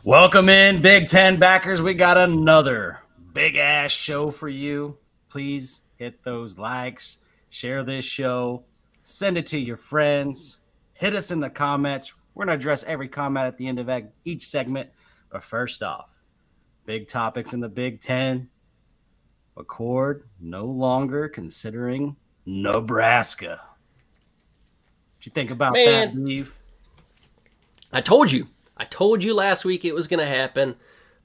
Welcome in, Big Ten backers. We got another big ass show for you. Please hit those likes, share this show, send it to your friends, hit us in the comments. We're going to address every comment at the end of each segment. But first off, big topics in the Big Ten. McCord no longer considering Nebraska. What you think about that, Man, Beef? I told you. I told you last week it was going to happen.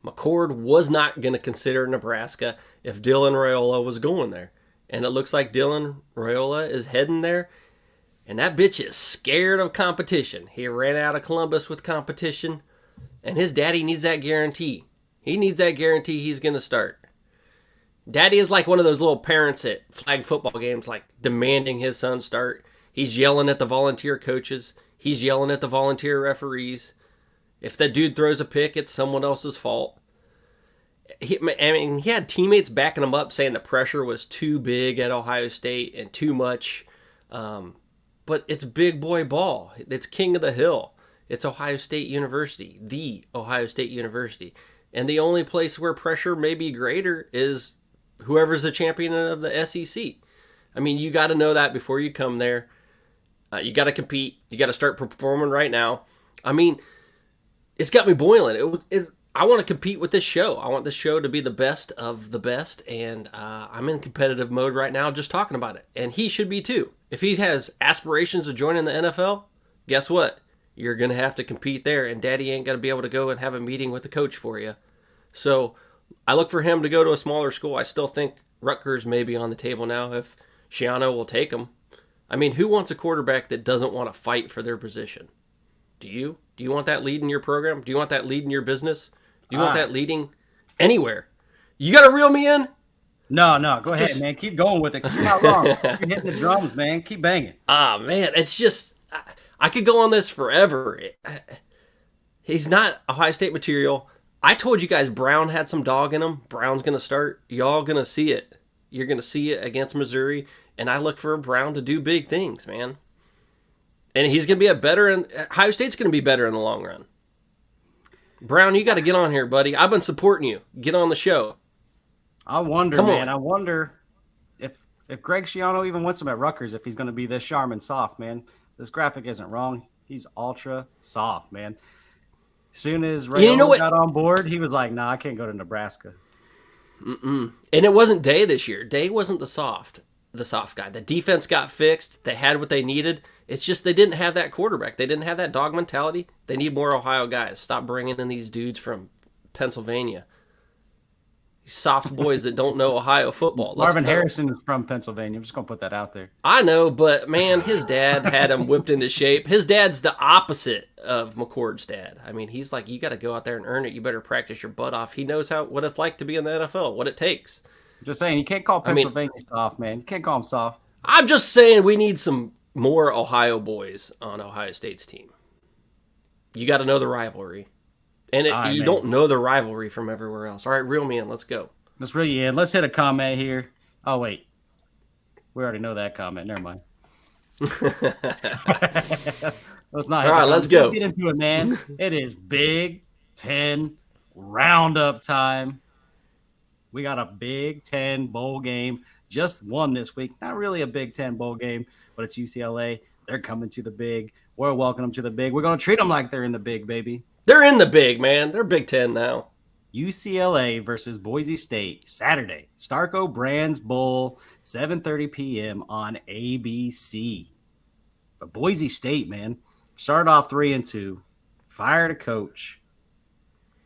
McCord was not going to consider Nebraska if Dylan Raiola was going there. And it looks like Dylan Raiola is heading there. And that bitch is scared of competition. He ran out of Columbus with competition. And his daddy needs that guarantee. He needs that guarantee he's going to start. Daddy is like one of those little parents at flag football games, like demanding his son start. He's yelling at the volunteer coaches. He's yelling at the volunteer referees. If that dude throws a pick, it's someone else's fault. He had teammates backing him up saying the pressure was too big at Ohio State and too much. But it's big boy ball. It's king of the hill. It's Ohio State University, the Ohio State University. And the only place where pressure may be greater is whoever's the champion of the SEC. I mean, you got to know that before you come there. You got to compete. You got to start performing right now. I mean, it's got me boiling. I want to compete with this show. I want this show to be the best of the best, and I'm in competitive mode right now just talking about it. And he should be too. If he has aspirations of joining the NFL, guess what? You're going to have to compete there, and Daddy ain't going to be able to go and have a meeting with the coach for you. So I look for him to go to a smaller school. I still think Rutgers may be on the table now if Shiano will take him. I mean, who wants a quarterback that doesn't want to fight for their position? Do you? Do you want that leading your program? Do you want that leading your business? Do you want that leading anywhere? You got to reel me in? No. Go ahead, man. Keep going with it because you're not wrong. You're hitting the drums, man. Keep banging. Man. It's just, I could go on this forever. He's not Ohio State material. I told you guys Brown had some dog in him. Brown's going to start. Y'all going to see it. You're going to see it against Missouri. And I look for Brown to do big things, man. And he's going to be Ohio State's going to be better in the long run. Brown, you got to get on here, buddy. I've been supporting you. Get on the show. I wonder, man. I wonder if Greg Schiano even wants him at Rutgers if he's going to be this Charmin soft, man. This graphic isn't wrong. He's ultra soft, man. As soon as Raiola got on board, he was like, nah, I can't go to Nebraska. And it wasn't Day this year. Day wasn't the soft guy. The defense got fixed. They had what they needed. It's just they didn't have that quarterback. They didn't have that dog mentality. They need more Ohio guys. Stop bringing in these dudes from Pennsylvania. These soft boys that don't know Ohio football. Marvin Harrison is from Pennsylvania. I'm just going to put that out there. I know, but, man, his dad had him whipped into shape. His dad's the opposite of McCord's dad. I mean, he's like, you got to go out there and earn it. You better practice your butt off. He knows what it's like to be in the NFL, what it takes. Just saying, you can't call Pennsylvania soft, man. You can't call them soft. I'm just saying we need some more Ohio boys on Ohio State's team. You got to know the rivalry. And you don't know the rivalry from everywhere else. All right, reel me in. Let's go. Let's reel you in. Let's hit a comment here. Oh, wait. We already know that comment. Never mind. Let's not. All right, let's go. Get into it, man. It is Big Ten roundup time. We got a Big Ten bowl game. Just won this week. Not really a Big Ten bowl game, but it's UCLA. They're coming to the big. We're welcoming them to the big. We're going to treat them like they're in the big, baby. They're in the big, man. They're Big Ten now. UCLA versus Boise State, Saturday. Starco Brands Bowl, 7:30 p.m. on ABC. But Boise State, man, started off 3-2, fired a coach.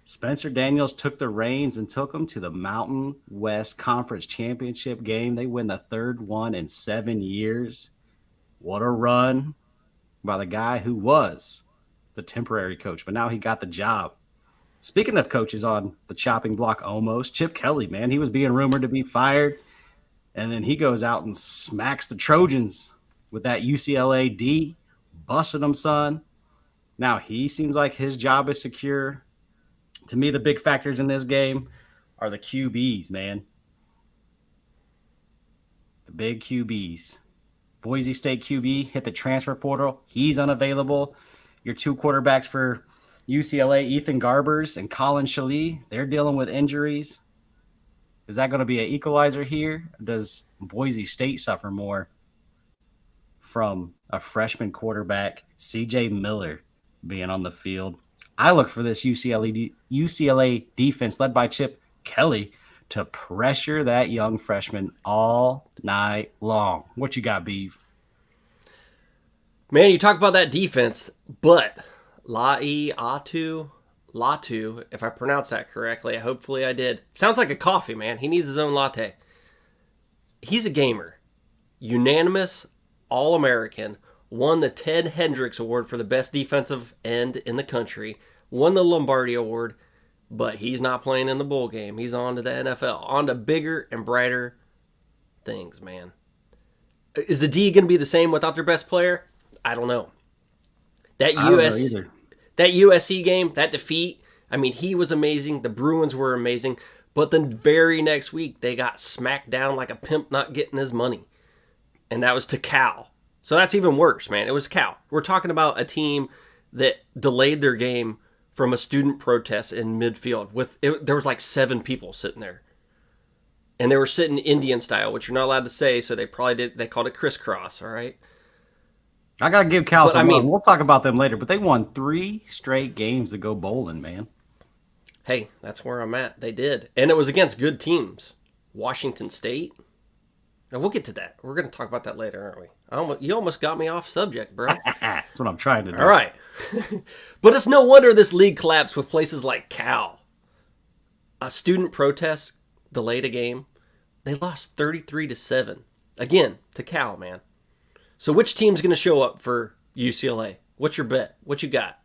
Spencer Daniels took the reins and took them to the Mountain West Conference Championship game. They win the third one in 7 years. What a run by the guy who was the temporary coach, but now he got the job. Speaking of coaches on the chopping block almost, Chip Kelly, man, he was being rumored to be fired, and then he goes out and smacks the Trojans with that UCLA D, busting them, son. Now he seems like his job is secure. To me, the big factors in this game are the QBs, man. The big QBs. Boise State QB hit the transfer portal. He's unavailable. Your two quarterbacks for UCLA, Ethan Garbers and Colin Shalee, they're dealing with injuries. Is that going to be an equalizer here? Or does Boise State suffer more from a freshman quarterback, CJ Miller, being on the field? I look for this UCLA defense led by Chip Kelly to pressure that young freshman all night long. What you got, Beef? Man, you talk about that defense, but Latu, if I pronounced that correctly, hopefully I did. Sounds like a coffee, man. He needs his own latte. He's a gamer. Unanimous All-American. Won the Ted Hendricks Award for the best defensive end in the country. Won the Lombardi Award, but he's not playing in the bowl game. He's on to the NFL. On to bigger and brighter things, man. Is the D going to be the same without their best player? I don't know. That USC game, that defeat, I mean, he was amazing. The Bruins were amazing. But the very next week, they got smacked down like a pimp not getting his money. And that was to Cal. So that's even worse, man. It was Cal. We're talking about a team that delayed their game from a student protest in midfield. There was like 7 people sitting there. And they were sitting Indian style, which you're not allowed to say, so they called it crisscross, all right? I got to give Cal some love. We'll talk about them later, but they won 3 straight games to go bowling, man. Hey, that's where I'm at. They did. And it was against good teams. Washington State. Now, we'll get to that. We're going to talk about that later, aren't we? You almost got me off subject, bro. That's what I'm trying to do. All right. But it's no wonder this league collapsed with places like Cal. A student protest delayed a game. They lost 33-7. Again, to Cal, man. So which team's going to show up for UCLA? What's your bet? What you got?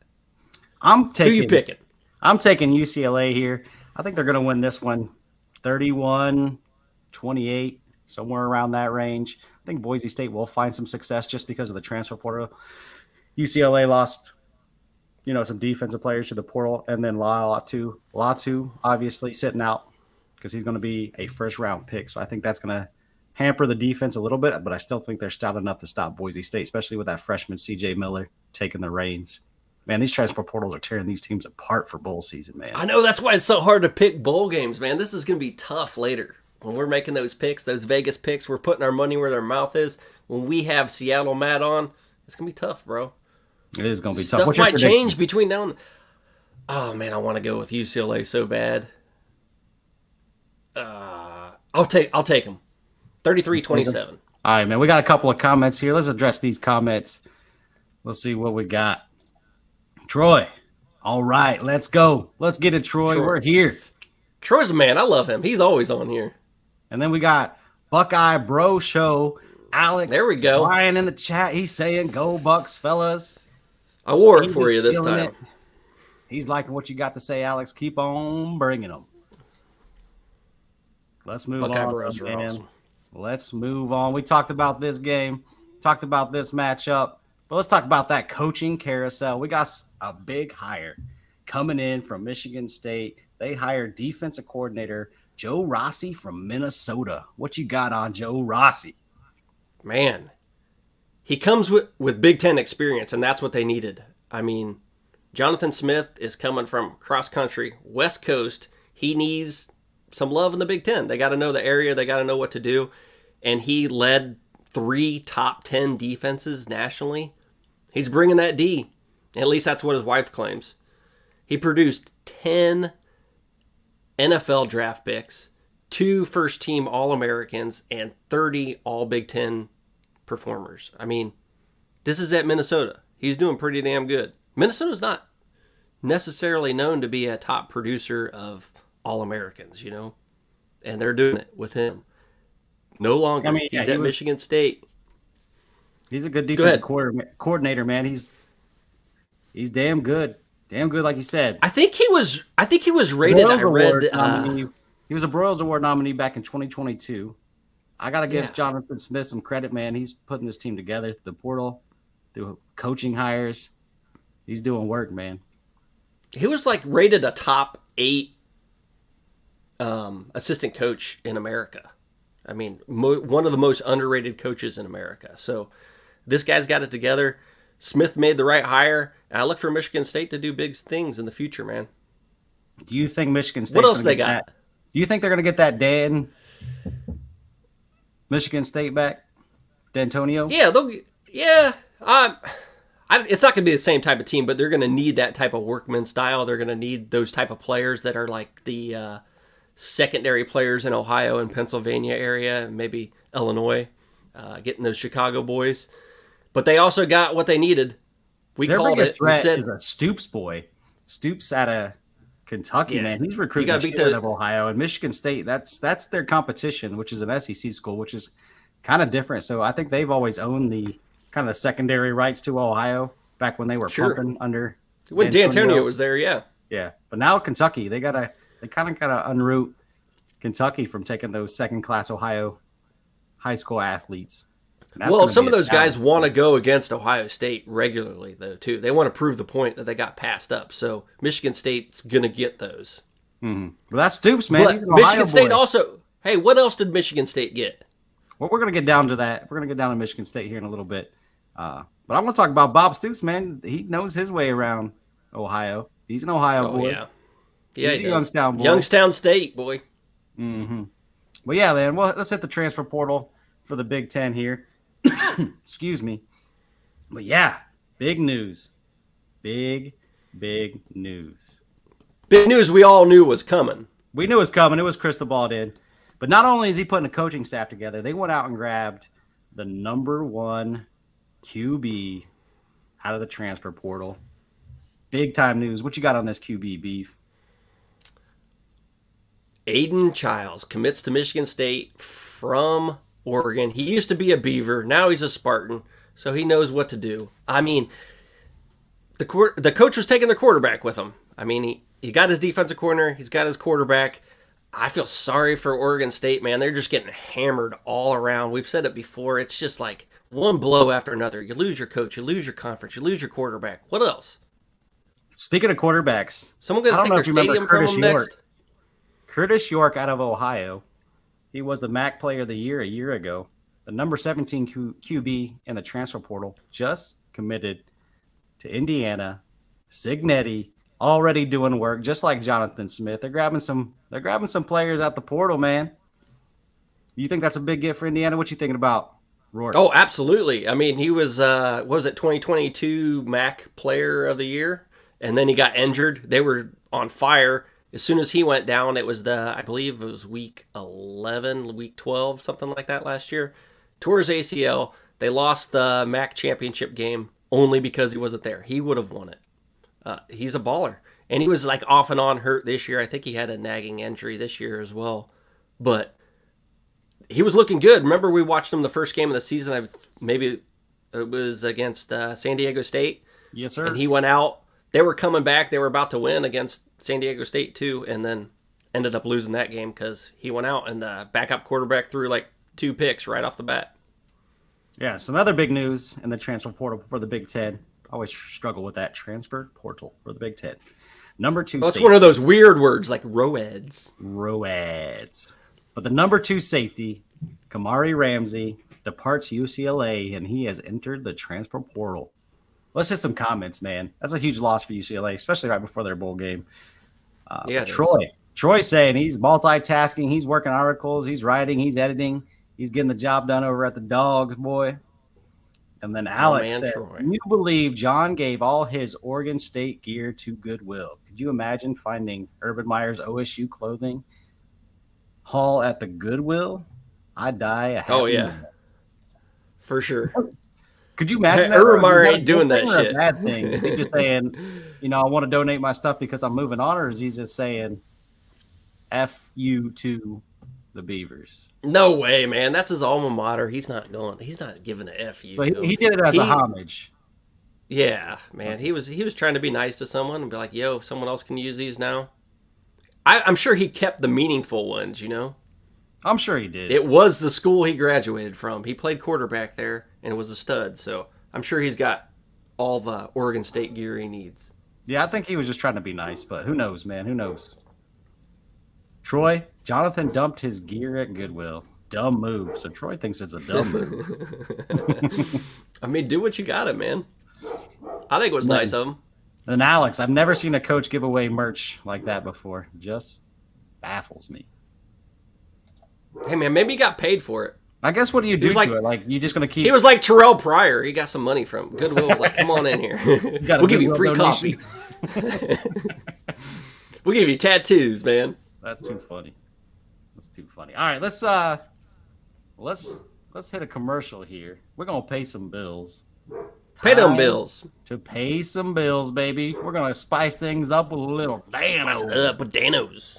Who you picking? I'm taking UCLA here. I think they're going to win this one 31-28, somewhere around that range. I think Boise State will find some success just because of the transfer portal. UCLA lost, some defensive players to the portal, and then Latu obviously sitting out because he's going to be a first-round pick. So I think that's going to hamper the defense a little bit, but I still think they're stout enough to stop Boise State, especially with that freshman CJ Miller taking the reins. Man, these transfer portals are tearing these teams apart for bowl season, man. I know, that's why it's so hard to pick bowl games, man. This is going to be tough later. When we're making those picks, those Vegas picks, we're putting our money where their mouth is. When we have Seattle Matt on, it's going to be tough, bro. It is going to be tough. Stuff might change between now and... Oh, man, I want to go with UCLA so bad. I'll take them. 33-27. All right, man. We got a couple of comments here. Let's address these comments. We'll see what we got. Troy. All right, let's go. Let's get it, Troy. We're here. Troy's a man. I love him. He's always on here. And then we got Buckeye Bro Show. Alex. There we go. Ryan in the chat. He's saying, go Bucks, fellas. I wore it for you this time. He's liking what you got to say, Alex. Keep on bringing them. Let's move Buckeye on. Bros are awesome. Let's move on. We talked about this game, talked about this matchup, but let's talk about that coaching carousel. We got a big hire coming in from Michigan State. They hired defensive coordinator Joe Rossi from Minnesota. What you got on Joe Rossi? Man, he comes with Big Ten experience, and that's what they needed. I mean, Jonathan Smith is coming from cross country, West Coast. He needs some love in the Big Ten. They got to know the area. They got to know what to do. And he led 3 top 10 defenses nationally. He's bringing that D. At least that's what his wife claims. He produced 10 NFL draft picks, 2 first-team All-Americans, and 30 All-Big Ten performers. I mean, this is at Minnesota. He's doing pretty damn good. Minnesota's not necessarily known to be a top producer of All-Americans, and they're doing it with him. No longer. He's at Michigan State. He's a good defensive coordinator, man. He's damn good. Damn good, like you said. I think he was rated. He was a Broyles Award nominee back in 2022. I got to give Jonathan Smith some credit, man. He's putting this team together through the portal, through coaching hires. He's doing work, man. He was rated a top 8 assistant coach in America. I mean, one of the most underrated coaches in America. So this guy's got it together. Smith made the right hire, and I look for Michigan State to do big things in the future, man. Do you think Michigan What State's else going to they get that? got? Do you think they're going to get that Dan Michigan State back? D'Antonio? Yeah, they'll. Yeah, it's not going to be the same type of team, but they're going to need that type of workman style. They're going to need those type of players that are like the secondary players in Ohio and Pennsylvania area, and maybe Illinois, getting those Chicago boys. But they also got what they needed. We Their called biggest it. We threat said, is a Stoops boy. Stoops out of Kentucky, yeah, man. He's you recruiting got to the beat shit out the. of Ohio and Michigan State. That's their competition, which is an SEC school, which is kind of different. So I think they've always owned the kind of the secondary rights to Ohio back when they were Sure. pumping under When D'Antonio was there, yeah. Yeah, but now Kentucky, they kind of gotta unroot Kentucky from taking those second class Ohio high school athletes. Well, some of those guys want to go against Ohio State regularly, though, too. They want to prove the point that they got passed up. So Michigan State's going to get those. Mm-hmm. Well, that's Stoops, man. But He's an Michigan Ohio State boy. also. Hey, what else did Michigan State get? Well, we're gonna get down to that. We're gonna get down to Michigan State here in a little bit. But I want to talk about Bob Stoops, man. He knows his way around Ohio. He's an Ohio boy. Yeah. Yeah, He's he a does. Youngstown boy. Youngstown State, boy. Mm-hmm. Well, yeah, man. Well, let's hit the transfer portal for the Big Ten here. Excuse me. But yeah, big news. Big news. Big news we all knew was coming. We knew it was coming. It was crystal balled in. But not only is he putting a coaching staff together, they went out and grabbed the number one QB out of the transfer portal. Big time news. What you got on this QB, Beef? Aiden Childs commits to Michigan State from Oregon. He used to be a Beaver. Now he's a Spartan, so he knows what to do. I mean, the coach was taking the quarterback with him. I mean, he got his defensive corner. He's got his quarterback. I feel sorry for Oregon State, man. They're just getting hammered all around. We've said it before. It's just like one blow after another. You lose your coach. You lose your conference. You lose your quarterback. What else? Speaking of quarterbacks, Someone going to take their stadium from them next? Curtis York out of Ohio. He was the MAC Player of the Year a year ago. The number 17 QB in the transfer portal just committed to Indiana. Signetti already doing work, just like Jonathan Smith. They're grabbing some players out the portal, man. You think that's a big get for Indiana? What you thinking about, Rourke? Oh, absolutely. I mean, he was 2022 MAC Player of the Year, and then he got injured. They were on fire. As soon as he went down, it was I believe it was week 11, week 12, something like that last year. Tore his ACL. They lost the MAC championship game only because he wasn't there. He would have won it. He's a baller. And he was like off and on hurt this year. I think he had a nagging injury this year as well. But he was looking good. Remember we watched him the first game of the season? Maybe it was against San Diego State. Yes, sir. And he went out. They were coming back. They were about to win against San Diego State too, and then ended up losing that game because he went out and the backup quarterback threw like 2 picks right off the bat. Yeah, some other big news in the transfer portal for the Big Ten. I always struggle with that transfer portal for the Big Ten. Number 2 Well, it's safety. one of those weird words like roads. Roads. But the number 2 safety, Kamari Ramsey, departs UCLA, and he has entered the transfer portal. Let's hit some comments, man. That's a huge loss for UCLA, especially right before their bowl game. Yeah, Troy's saying he's multitasking. He's working articles. He's writing. He's editing. He's getting the job done over at the Dogs, boy. And then Alex said, Troy. "Can you believe John gave all his Oregon State gear to Goodwill? Could you imagine finding Urban Meyer's OSU clothing haul at the Goodwill? I'd die a happy man." For sure. Could you imagine Hey, that? Urban Meyer Is that a ain't doing good that thing or a shit. Bad thing? Is he just saying, I want to donate my stuff because I'm moving on, or is he just saying, "F you to the Beavers"? No way, man. That's his alma mater. He's not giving a FU. So to he him. did it as a homage. Yeah, man. He was trying to be nice to someone and be like, yo, if someone else can use these now. I'm sure he kept the meaningful ones, I'm sure he did. It was the school he graduated from. He played quarterback there and was a stud. So I'm sure he's got all the Oregon State gear he needs. Yeah, I think he was just trying to be nice, but who knows, man? Who knows? Troy, Jonathan dumped his gear at Goodwill. Dumb move. So Troy thinks it's a dumb move. I mean, do what you got it, man. I think it was nice of him. And Alex, I've never seen a coach give away merch like that before. Just baffles me. Hey, man, maybe he got paid for it. I guess what do you do like- to it? Like, you just going to keep... He was like Terrell Pryor. He got some money from Goodwill. Was like, come on in here. We'll give you free coffee. We'll give you tattoos, man. That's too funny. That's too funny. All right, let's hit a commercial here. We're going to pay some bills. Pay them Time bills. To pay some bills, baby. We're going to spice things up with a little Dano. Spice it up with Danos.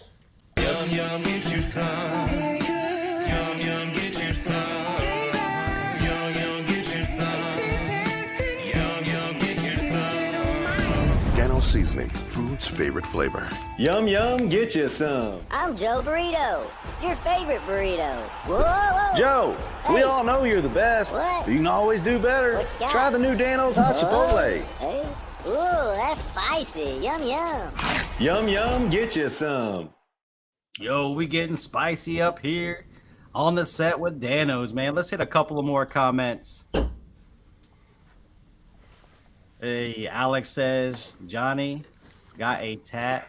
Yum, yum, get your some. Yum, yum, get your some. Yum, yum, get your some. Yum, yum, get your some. Dano seasoning, food's favorite flavor. Yum, yum, get you some. I'm Joe Burrito, your favorite burrito. Whoa, whoa. Joe, we Hey. all know you're the best. What? But you can always do better. What you got? Try the new Dano's Hot Chipotle. Hey. Ooh, that's spicy. Yum, yum. Yum, yum, get you some. Yo, we getting spicy up here on the set with Danos, man. Let's hit a couple of more comments. Hey, Alex says, Johnny got a tat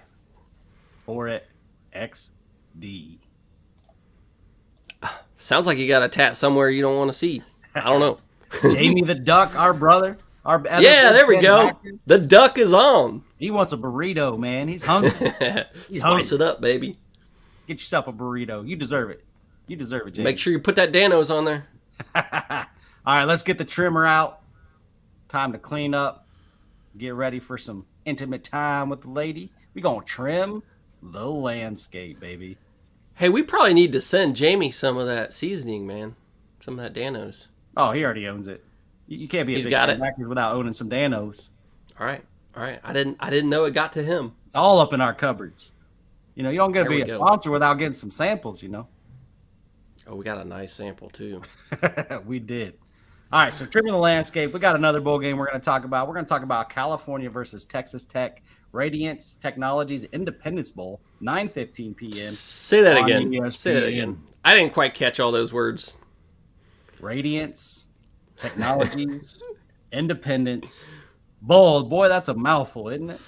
for it XD. Sounds like you got a tat somewhere you don't want to see. I don't know. Jamie the Duck, our brother. Our other Yeah, there we fan go. hacker, The duck is on. He wants a burrito, man. He's hungry. He's Spice hungry. it up, baby. Get yourself a burrito. You deserve it. You deserve it, Jamie. Make sure you put that Danos on there. All right, let's get the trimmer out. Time to clean up. Get ready for some intimate time with the lady. We gonna trim the landscape, baby. Hey, we probably need to send Jamie some of that seasoning, man. Some of that Danos. Oh, he already owns it. You can't be a He's big got fan it. backers without owning some Danos. All right. I didn't know it got to him. It's all up in our cupboards. You know, you don't get to There be we a go. sponsor without getting some samples, you know. Oh, we got a nice sample too. We did. All right, so trimming the landscape. We got another bowl game we're going to talk about. We're going to talk about California versus Texas Tech, Radiance Technologies Independence Bowl, 9:15 p.m. Say that on again. ESPN. Say that again. I didn't quite catch all those words. Radiance Technologies Independence Bowl. Boy, that's a mouthful, isn't it?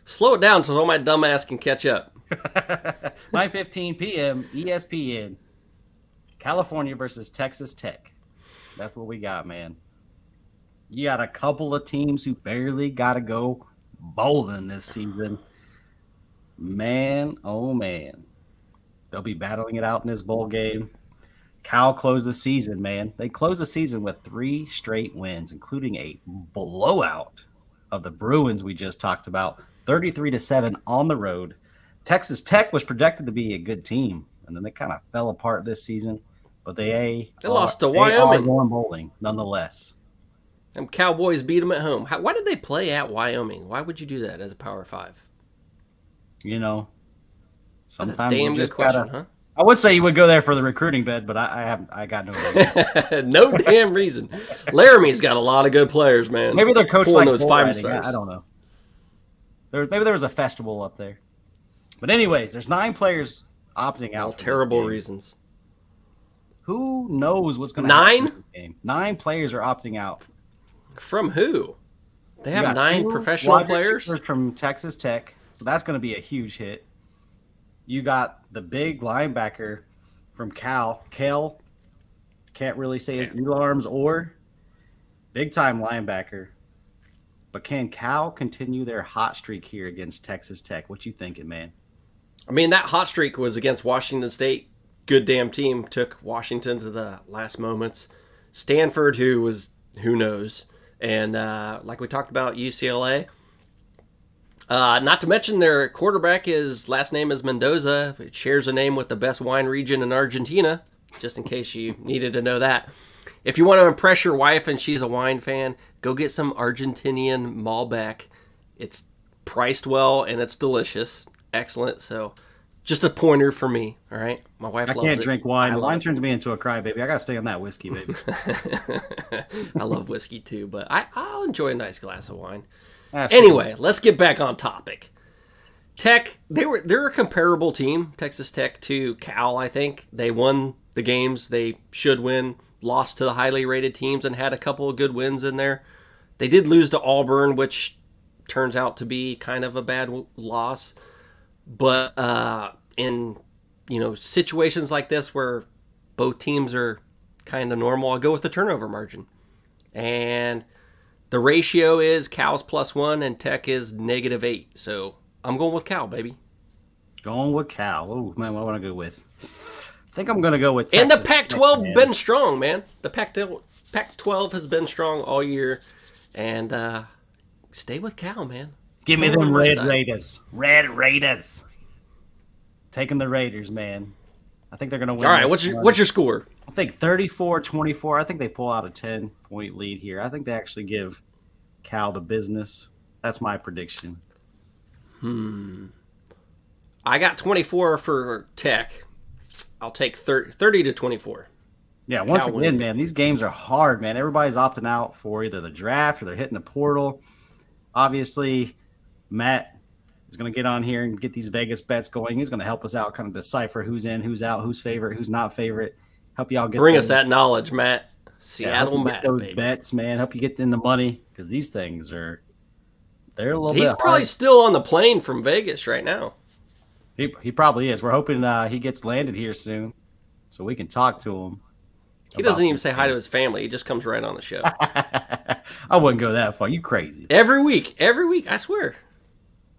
Slow it down so all my dumb ass can catch up. 9:15 p.m. ESPN. California versus Texas Tech. That's what we got, man. You got a couple of teams who barely got to go bowling this season. Man, oh man. They'll be battling it out in this bowl game. Cal closed the season, man. They closed the season with 3 straight wins, including a blowout of the Bruins we just talked about, 33-7 on the road. Texas Tech was projected to be a good team, and then they kind of fell apart this season. But they lost to They Wyoming. are going bowling, nonetheless. Them Cowboys beat them at home. Why did they play at Wyoming? Why would you do that as a Power 5? You know, That's a sometimes damn you good just question, gotta. I would say you would go there for the recruiting bed, but I got no idea. huh? No damn reason. Laramie's got a lot of good players, man. Maybe their coach Pulling likes those bull 5 riding. stars. I don't know. Maybe there was a festival up there. But anyways, there's 9 players opting out. All for this terrible game. reasons. Who knows what's going to 9? happen in this game? 9 players are opting out. From who? They You have got 9 2 professional wide players? receivers from Texas Tech, so that's going to be a huge hit. You got the big linebacker from Cal, can't really say his real arms or big time linebacker. But can Cal continue their hot streak here against Texas Tech? What you thinking, man? I mean, that hot streak was against Washington State. Good damn team. Took Washington to the last moments. Stanford, who knows. And like we talked about, UCLA. Not to mention their quarterback, his last name is Mendoza. It shares a name with the best wine region in Argentina, just in case you needed to know that. If you want to impress your wife and she's a wine fan, go get some Argentinian Malbec. It's priced well and it's delicious. Excellent. So just a pointer for me, all right? My wife I loves can't it. drink wine. I love Wine it. turns me into a crybaby. I got to stay on that whiskey, baby. I love whiskey too, but I'll enjoy a nice glass of wine. That's Anyway, let's get back on topic. Tech, they're a comparable team, Texas Tech to Cal, I think. They won the games they should win, lost to the highly rated teams, and had a couple of good wins in there. They did lose to Auburn, which turns out to be kind of a bad loss. But in situations like this where both teams are kind of normal, I'll go with the turnover margin. And the ratio is Cal's +1 and Tech is -8. So I'm going with Cal, baby. Going with Cal. Oh, man, what do I want to go with? I think I'm going to go with And the Texas Pac-12 Tech, been strong, man. The Pac-12 has been strong all year. And stay with Cal, man. Give me Come on them my Red side. Raiders. Red Raiders. Taking the Raiders, man. I think they're going to win. All right, this one. what's your score? I think 34-24. I think they pull out a 10-point lead here. I think they actually give Cal the business. That's my prediction. I got 24 for Tech. I'll take 30 to 24. Yeah, once Cal again, wins it. man, these games are hard, man. Everybody's opting out for either the draft or they're hitting the portal. Obviously, Matt is going to get on here and get these Vegas bets going. He's going to help us out, kind of decipher who's in, who's out, who's favorite, who's not favorite. Help y'all get Bring those- us that knowledge, Matt. yeah, help Seattle you get Matt, those baby. bets, man. Help you get in the money because these things are they're a little He's bit probably hard. still on the plane from Vegas right now. He probably is. We're hoping he gets landed here soon so we can talk to him. He doesn't even say hi to his family. He just comes right on the show. I wouldn't go that far. You crazy? every week, I swear.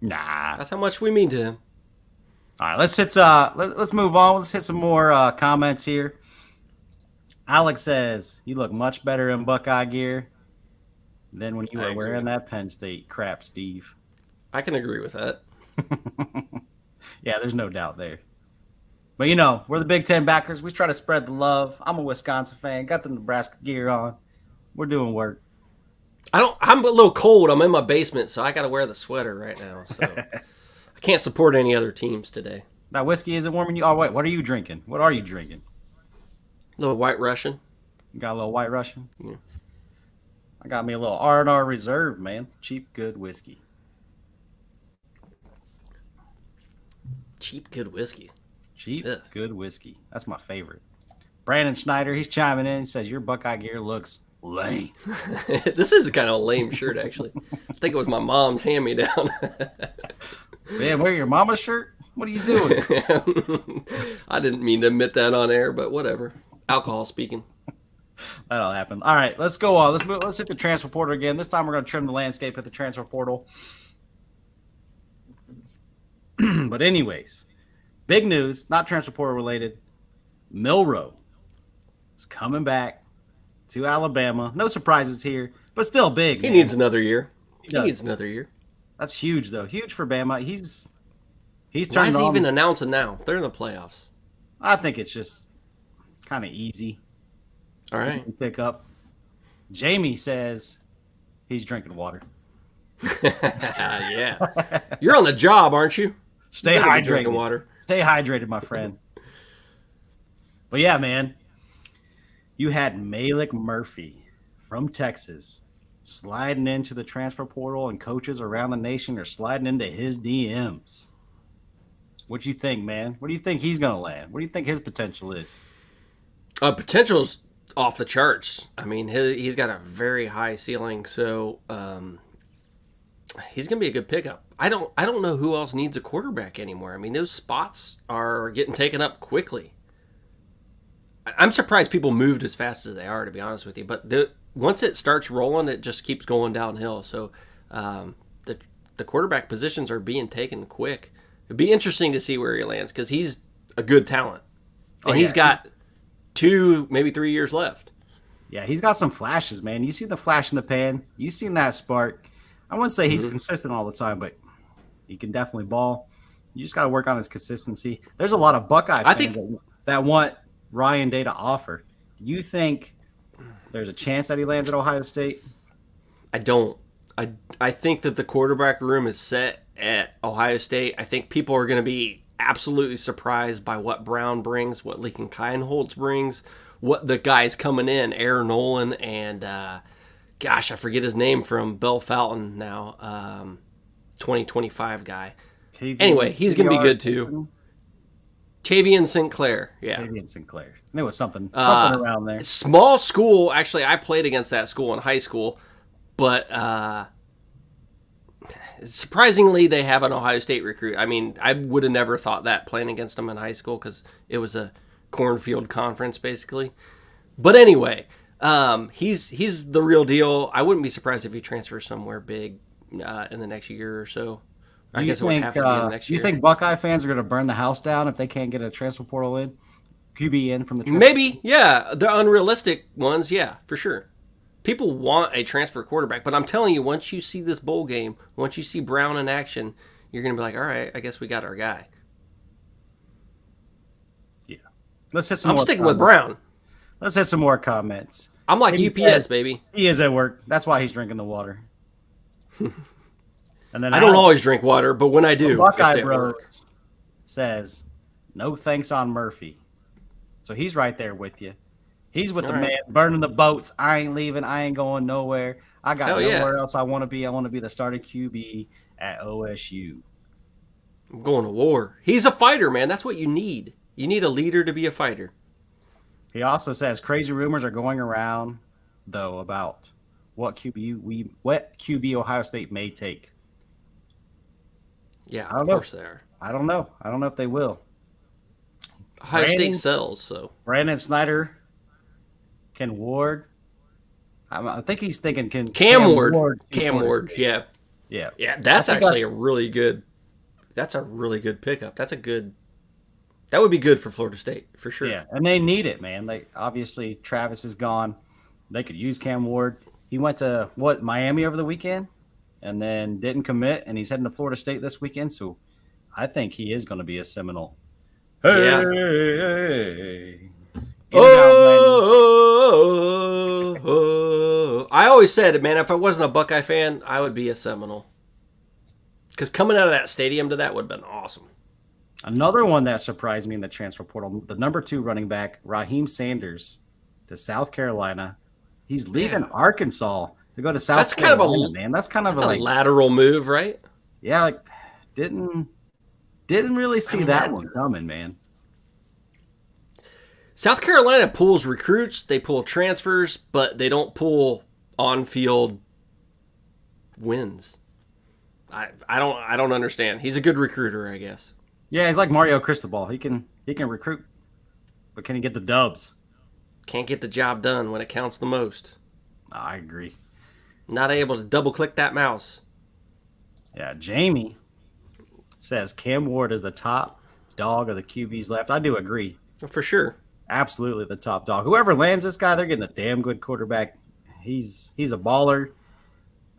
Nah. That's how much we mean to him. All right, let's move on. Let's hit some more comments here. Alex says you look much better in Buckeye gear than when you I were agree. wearing that Penn State crap, Steve. I can agree with that. Yeah, there's no doubt there. But we're the Big Ten backers. We try to spread the love. I'm a Wisconsin fan. Got the Nebraska gear on. We're doing work. I'm a little cold. I'm in my basement, so I got to wear the sweater right now. So I can't support any other teams today. That whiskey isn't warming you. Oh wait, what are you drinking? What are you drinking? Little White Russian. You got a little White Russian. Yeah. I got me a little R&R Reserve, man. Cheap, good whiskey. Cheap, good whiskey. Cheap, Yeah. good whiskey. That's my favorite. Brandon Schneider, he's chiming in. He says, your Buckeye gear looks lame. This is kind of a lame shirt, actually. I think it was my mom's hand-me-down. Man, wear your mama's shirt? What are you doing? I didn't mean to admit that on air, but whatever. Alcohol speaking. That'll happen. All right, let's go on. Let's hit the transfer portal again. This time we're going to trim the landscape at the transfer portal. But anyways, big news, not transfer portal related. Milroe is coming back to Alabama. No surprises here, but still big. He man. needs another year. He does. needs another year. That's huge, though. Huge for Bama. He's Why turned is he on. even announcing now? They're in the playoffs. I think it's just kind of easy All right. to pick up. Jamie says he's drinking water. Yeah. You're on the job, aren't you? Stay You better be hydrated. drinking water. Stay hydrated, my friend. But yeah, man, you had Malik Murphy from Texas sliding into the transfer portal, and coaches around the nation are sliding into his DMs. What do you think, man? What do you think he's going to land? What do you think his potential is? Potential's off the charts. I mean, he's got a very high ceiling, so he's gonna be a good pickup. I don't know who else needs a quarterback anymore. I mean, those spots are getting taken up quickly. I'm surprised people moved as fast as they are, to be honest with you. But once it starts rolling, it just keeps going downhill. So the quarterback positions are being taken quick. It'd be interesting to see where he lands because he's a good talent, and he's got 2, maybe 3 years left. Yeah, he's got some flashes, man. You see the flash in the pan. You seen that spark. I wouldn't say he's consistent all the time, but he can definitely ball. You just got to work on his consistency. There's a lot of Buckeye fans that want Ryan Day to offer. Do you think there's a chance that he lands at Ohio State? I don't. I think that the quarterback room is set at Ohio State. I think people are going to be absolutely surprised by what Brown brings, what Lincoln Kienholz brings, what the guys coming in, Aaron Nolan and gosh, I forget his name from Bell Fountain now, 2025 guy. Anyway, he's going to be good too. Tavian Sinclair, yeah. Tavian Sinclair. And it was something around there. Small school. Actually, I played against that school in high school, But surprisingly, they have an Ohio State recruit. I mean, I would have never thought that playing against them in high school because it was a cornfield conference, basically. But anyway, he's the real deal. I wouldn't be surprised if he transfers somewhere big in the next year or so. I guess it would have to be in the next year. You think Buckeye fans are going to burn the house down if they can't get a transfer portal in? QB in from the transfer? Maybe, yeah. The unrealistic ones, yeah, for sure. People want a transfer quarterback, but I'm telling you, once you see this bowl game, once you see Brown in action, you're going to be like, all right, I guess we got our guy. Yeah. Let's hit some I'm more sticking with comments. Brown. Let's hit some more comments. I'm like He UPS, said- baby. He is at work. That's why he's drinking the water. And then I don't Alex, always drink water, but when I do, the it's Buckeye at Bros work. says, no thanks on Murphy. So he's right there with you. He's with All the right. man, burning the boats. I ain't leaving. I ain't going nowhere. I got Hell yeah. nowhere else I want to be. I want to be the starting QB at OSU. I'm going to war. He's a fighter, man. That's what you need. You need a leader to be a fighter. He also says crazy rumors are going around, though, about what QB Ohio State may take. Yeah, I of don't know. course they are. I don't know. I don't know if they will. Ohio Brandon- State sells, so. Brandon Snyder, Ken Ward. I think he's thinking Cam Ward. be Cam Florida Ward, State. yeah. Yeah. Yeah, that's I think actually a really good pickup. That would be good for Florida State, for sure. Yeah, and they need it, man. They obviously Travis is gone. They could use Cam Ward. He went to Miami over the weekend, and then didn't commit, and he's heading to Florida State this weekend. So I think he is going to be a Seminole. Yeah. Hey. Get him out, Oh, I always said, man, if I wasn't a Buckeye fan, I would be a Seminole. Because coming out of that stadium to that would have been awesome. Another one that surprised me in the transfer portal, the number 2 running back, Raheem Sanders, to South Carolina. He's leaving Arkansas to go to South That's kind of Carolina, man. That's kind of That's a like, lateral move, right? yeah, like didn't really see that one coming, man. South Carolina pulls recruits, they pull transfers, but they don't pull on-field wins. I don't understand. He's a good recruiter, I guess. Yeah, he's like Mario Cristobal. He can recruit, but can he get the dubs? Can't get the job done when it counts the most. I agree. Not able to double-click that mouse. Yeah, Jamie says Cam Ward is the top dog of the QBs left. I do agree. For sure. Absolutely the top dog. Whoever lands this guy, they're getting a damn good quarterback. He's a baller.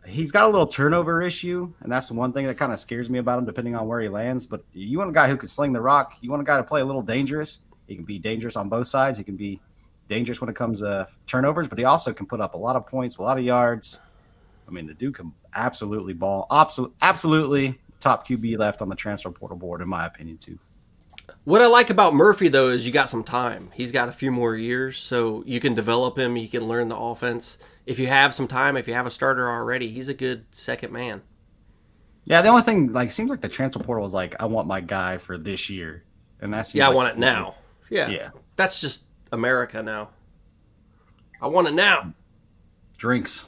He's got a little turnover issue, and that's the one thing that kind of scares me about him, depending on where he lands. But you want a guy who can sling the rock. You want a guy to play a little dangerous. He can be dangerous on both sides. He can be dangerous when it comes to turnovers, but he also can put up a lot of points, a lot of yards. I mean, the dude can absolutely ball. Absolutely top QB left on the transfer portal board, in my opinion, too. What I like about Murphy, though, is you got some time. He's got a few more years, so you can develop him. You can learn the offense. If you have some time, if you have a starter already, he's a good second man. Yeah, the only thing, seems like the transfer portal was like, I want my guy for this year. And that's Yeah, I want it now. Yeah. Yeah. That's just America now. I want it now. Drinks.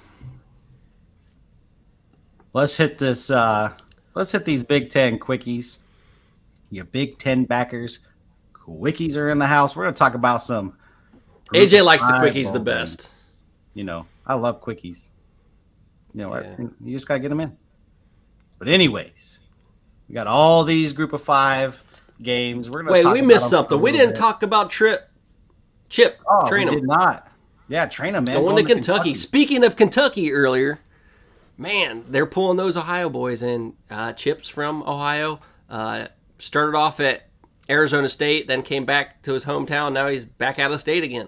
Let's hit this. Let's hit these Big Ten quickies. Your Big Ten backers, quickies are in the house. We're gonna talk about some. Group AJ of likes the Five quickies the bowl best. games. You know, I love quickies. You know, Yeah. you just gotta get them in. But anyways, we got all these Group of 5 games. We're gonna Wait, talk we about missed them something. a We little didn't bit. talk about Chip. Oh, Train we him. did not. Yeah, train him, man. Going to Kentucky. Speaking of Kentucky earlier, man, they're pulling those Ohio boys in. Chip's from Ohio. Started off at Arizona State, then came back to his hometown. Now he's back out of state again.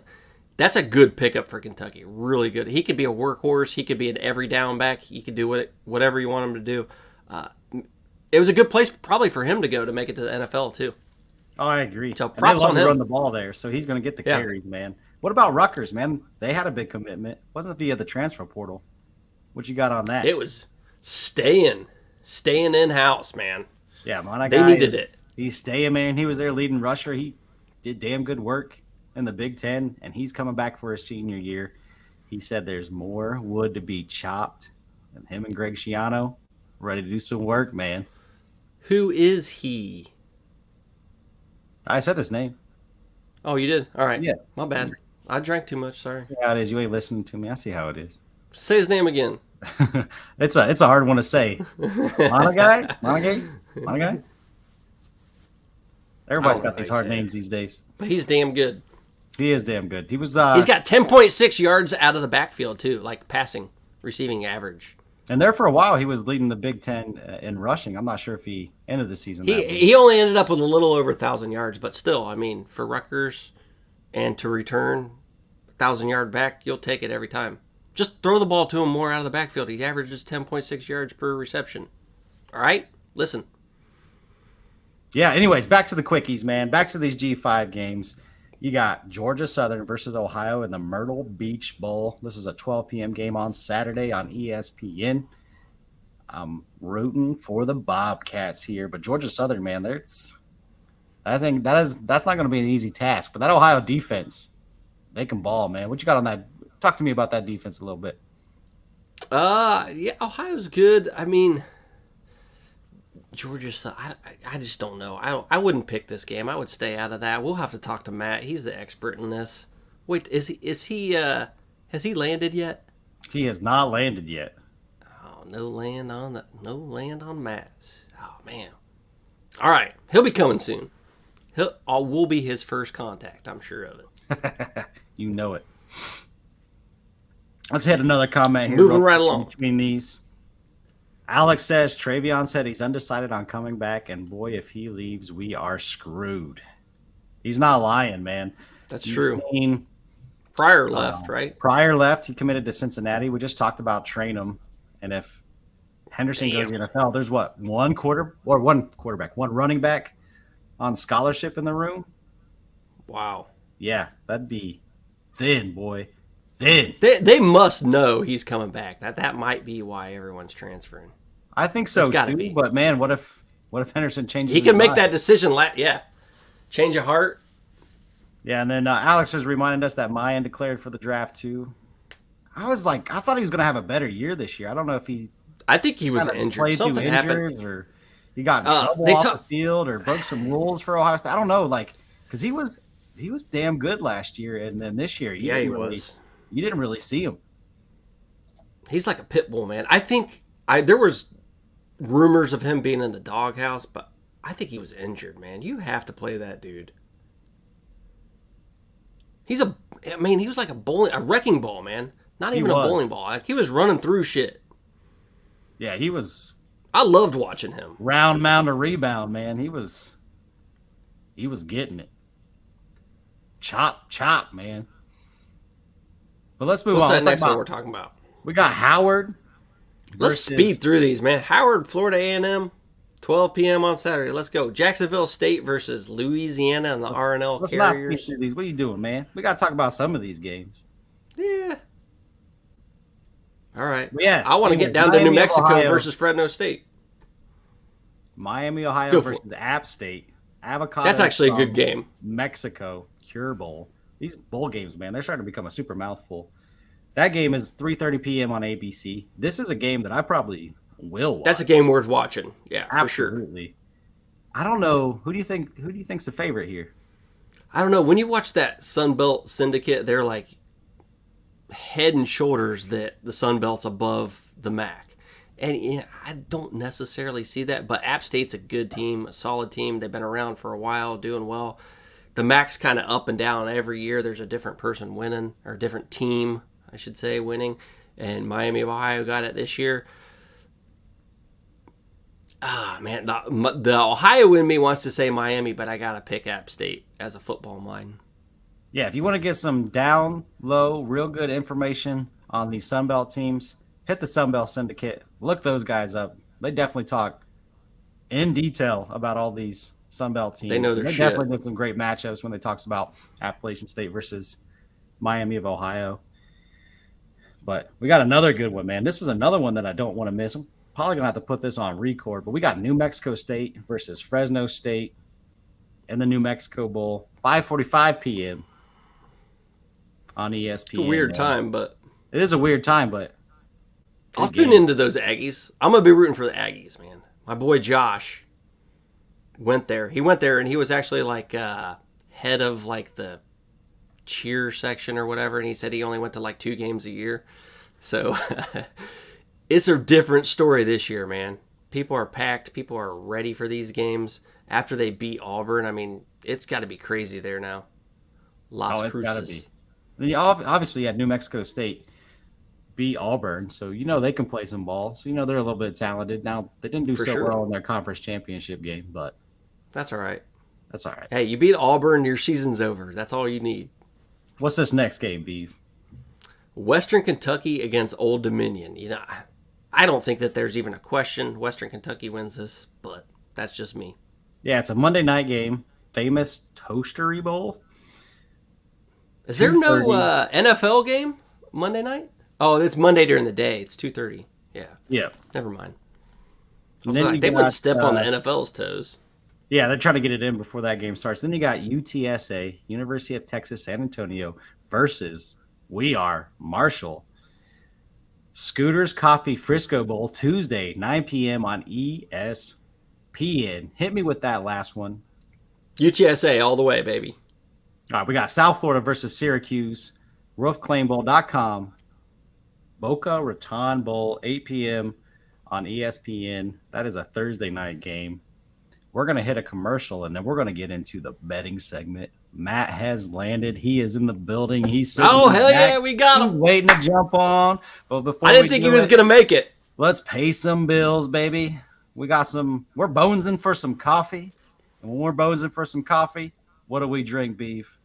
That's a good pickup for Kentucky. Really good. He could be a workhorse. He could be an every down back. He could do whatever you want him to do. It was a good place probably for him to go to make it to the NFL too. Oh, I agree. So And they props love on to him. run the ball there, so he's going to get the Yeah. carries, man. What about Rutgers, man? They had a big commitment. Wasn't via the transfer portal. What you got on that? It was staying in house, man. Yeah, my They guy, needed it. He's staying, man. He was their leading rusher. He did damn good work in the Big Ten, and he's coming back for his senior year. He said there's more wood to be chopped and him and Greg Schiano ready to do some work, man. Who is he? I said his name. Oh, you did? All right. Yeah. My bad. I drank too much. Sorry. See how it is. You ain't listening to me. I see how it is. Say his name again. It's a hard one to say. Monagai. Everybody's got these hard names these days. But he's damn good. He is damn good. He was. He's got 10.6 yards out of the backfield too, like passing, receiving average. And there for a while, he was leading the Big Ten in rushing. I'm not sure if he ended the season. He only ended up with a little over 1,000 yards, but still, I mean, for Rutgers and to return 1,000-yard back, you'll take it every time. Just throw the ball to him more out of the backfield. He averages 10.6 yards per reception. All right? Listen. Yeah, anyways, back to the quickies, man. Back to these G5 games. You got Georgia Southern versus Ohio in the Myrtle Beach Bowl. This is a 12 p.m. game on Saturday on ESPN. I'm rooting for the Bobcats here, but Georgia Southern, man, that's not going to be an easy task. But that Ohio defense, they can ball, man. What you got on that? Talk to me about that defense a little bit. Yeah, Ohio's good. I mean, Georgia, I just don't know. I wouldn't pick this game. I would stay out of that. We'll have to talk to Matt. He's the expert in this. Wait, has he landed yet? He has not landed yet. Oh, no land on Matt's. Oh man. All right, he'll be coming soon. We'll be his first contact. I'm sure of it. You know it. Let's hit another comment here. Moving right along between these. Alex says Travion said he's undecided on coming back, and boy, if he leaves, we are screwed. He's not lying, man. That's true. Seen, Pryor left, right? Pryor left. He committed to Cincinnati. We just talked about Trainum, and if Henderson goes to the NFL, there's one running back on scholarship in the room. Wow. Yeah, that'd be thin, boy. Thin. They must know he's coming back. That might be why everyone's transferring. I think so gotta too. be. But man, what if Henderson changes? He can his make mind? that decision. Yeah, change of heart. Yeah, and then Alex has reminded us that Mayan declared for the draft too. I thought he was going to have a better year this year. I don't know if he. I think he was kinda injured. played Something through happened. injuries, or he got in trouble off the field, or broke some rules for Ohio State. I don't know, because he was damn good last year, and then this year, He was. You didn't really see him. He's like a pit bull, man. I think there was rumors of him being in the doghouse, but I think he was injured, man. You have to play that dude. He was like a wrecking ball, man. Not even a bowling ball. Like, he was running through shit. Yeah, he was. I loved watching him. Round mound to rebound, man. He was getting it. Chop, man. But let's move on. What's that next one we're talking about? We got Howard. Let's speed through these, man. Howard, Florida A&M, 12 p.m. on Saturday. Let's go. Jacksonville State versus Louisiana and the R&L Let's not speed Carriers. through these. What are you doing, man? We got to talk about some of these games. Yeah. All right. Yeah. I want to get down to New Mexico versus Fresno State. Miami, Ohio Go for versus App State. Avocado. That's actually a good game. Mexico, Cure Bowl. These bowl games, man, they're starting to become a super mouthful. That game is 3:30 p.m. on ABC. This is a game that I probably will watch. That's a game worth watching. Yeah, Absolutely. for sure. I don't know. Who do you think's the favorite here? I don't know. When you watch that Sun Belt Syndicate, they're like head and shoulders that the Sun Belt's above the MAC. And I don't necessarily see that, but App State's a good team, a solid team. They've been around for a while, doing well. The MAC's kind of up and down every year. There's a different person winning, or a different team, I should say, winning. And Miami of Ohio got it this year. Man, the Ohio in me wants to say Miami, but I got to pick App State as a football mind. Yeah, if you want to get some down, low, real good information on these Sun Belt teams, hit the Sun Belt Syndicate. Look those guys up. They definitely talk in detail about all these Sun Belt teams. They know their They shit. definitely did some great matchups when they talks about Appalachian State versus Miami of Ohio. But we got another good one, man. This is another one that I don't want to miss. I'm probably going to have to put this on record, but we got New Mexico State versus Fresno State in the New Mexico Bowl, 5:45 p.m. on ESPN. It's a weird time, but It is a weird time, but I'll Good tune game. into those Aggies. I'm gonna be rooting for the Aggies, man. My boy Josh went there. He went there and he was actually like head of like the cheer section or whatever, and he said he only went to like 2 games a year. So it's a different story this year, man. People are packed. People are ready for these games after they beat Auburn. I mean, it's got to be crazy there now. Las It's got to Cruces. be. Obviously, you had New Mexico State beat Auburn, so they can play some ball. So they're a little bit talented. Now they didn't do For so sure. well in their conference championship game, but That's all right. that's all right. Hey, you beat Auburn, your season's over. That's all you need. What's this next game, Beef? Western Kentucky against Old Dominion. I don't think that there's even a question Western Kentucky wins this, but that's just me. Yeah, it's a Monday night game. Famous Toastery Bowl. Is there no 2:30. NFL game Monday night? Oh, it's Monday during the day. It's 2:30. Yeah, Yeah. never mind. I And was then like, you they wouldn't got, step on the NFL's toes. Yeah, they're trying to get it in before that game starts. Then you got UTSA, University of Texas San Antonio, versus Marshall. Scooters Coffee Frisco Bowl, Tuesday, 9 p.m. on ESPN. Hit me with that last one. UTSA all the way, baby. All right, we got South Florida versus Syracuse, roofclaimbowl.com, Boca Raton Bowl, 8 p.m. on ESPN. That is a Thursday night game. We're going to hit a commercial, and then we're going to get into the betting segment. Matt has landed. He is in the building. He's sitting Oh, in the hell back. yeah, we got He's him. waiting to jump on. But before I didn't we think do he was it, going to make it. let's pay some bills, baby. We're bonesing for some coffee. And when we're bonesing for some coffee, what do we drink, Beef?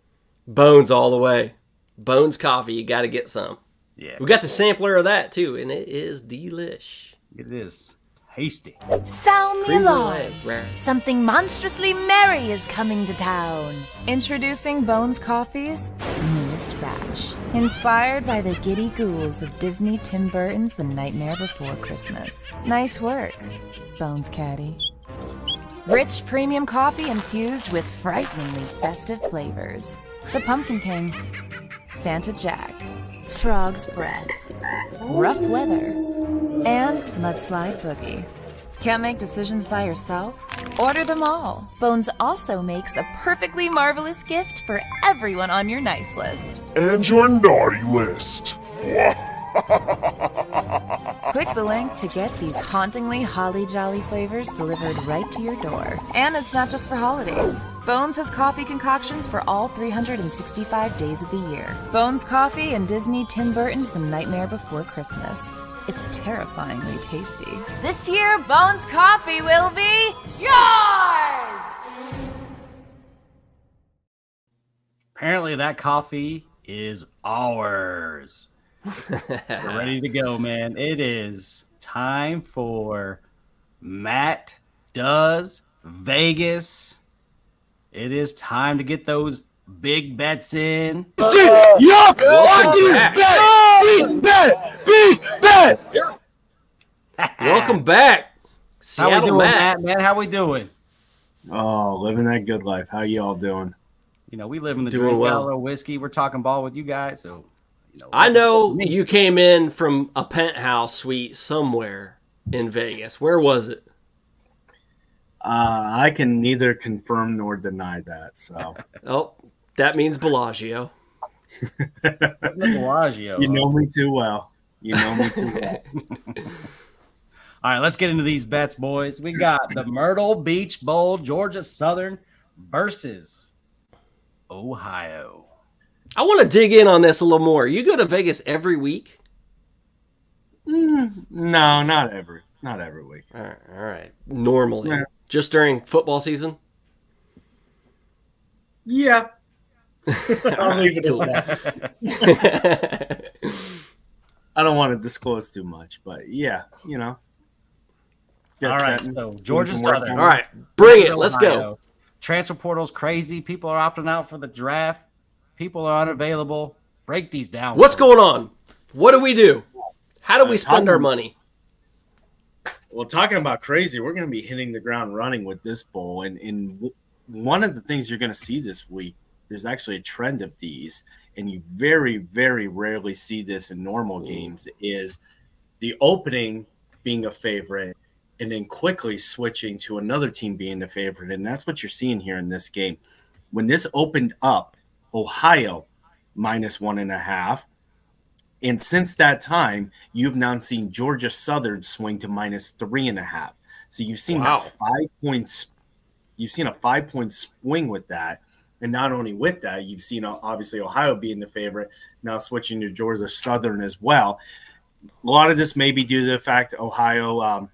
Bones all the way. Bones coffee, you got to get some. Yeah, We got the sampler of that, too, and it is delish. it is tasty. Sound the Cream brulee, alarms. right. Something monstrously merry is coming to town. Introducing Bones Coffee's newest batch. Inspired by the giddy ghouls of Disney Tim Burton's The Nightmare Before Christmas. Nice work, Bones Caddy. Rich premium coffee infused with frighteningly festive flavors. The Pumpkin King, Santa Jack, Frog's Breath, Rough Weather, and Mudslide Boogie. Can't make decisions by yourself? Order them all. Bones also makes a perfectly marvelous gift for everyone on your nice list. And your naughty list. Click the link to get these hauntingly holly jolly flavors delivered right to your door. And it's not just for holidays. Bones has coffee concoctions for all 365 days of the year. Bones Coffee and Disney Tim Burton's The Nightmare Before Christmas. It's terrifyingly tasty. This year, Bones Coffee will be yours! Apparently, that coffee is ours. We're ready to go, man. It is time for Matt Does Vegas. It is time to get those big bets in. Welcome back. Welcome back. How we Seattle doing, Matt. Matt? Man, how we doing? Oh, living that good life. How y'all doing? We live in the Doing drink, well. got a little whiskey. We're talking ball with you guys, so I know me. you came in from a penthouse suite somewhere in Vegas. Where was it? I can neither confirm nor deny that. So Oh, that means Bellagio. Bellagio. you know me too well. You know me too well. All right, let's get into these bets, boys. We got the Myrtle Beach Bowl, Georgia Southern versus Ohio. I want to dig in on this a little more. You go to Vegas every week? No, not every week. All right. Normally. Yeah. Just during football season? Yeah, I'll leave it Cool. at that. I don't want to disclose too much, but yeah, All right, setting, so doing Georgia some work Southern. on All right. Bring it. Let's go. Ohio. Transfer portal's crazy. People are opting out for the draft. People are unavailable. Break these down. What's going on? What do we do? How do we spend our money? Well, talking about crazy, we're going to be hitting the ground running with this bowl. And one of the things you're going to see this week, there's actually a trend of these, and you very, very rarely see this in normal games, is the opening being a favorite and then quickly switching to another team being the favorite. And that's what you're seeing here in this game. When this opened up, Ohio -1.5. And since that time, you've now seen Georgia Southern swing to -3.5. So you've seen Wow. that 5 points. You've seen a 5-point swing with that. And not only with that, you've seen obviously Ohio being the favorite, now switching to Georgia Southern as well. A lot of this may be due to the fact that Ohio,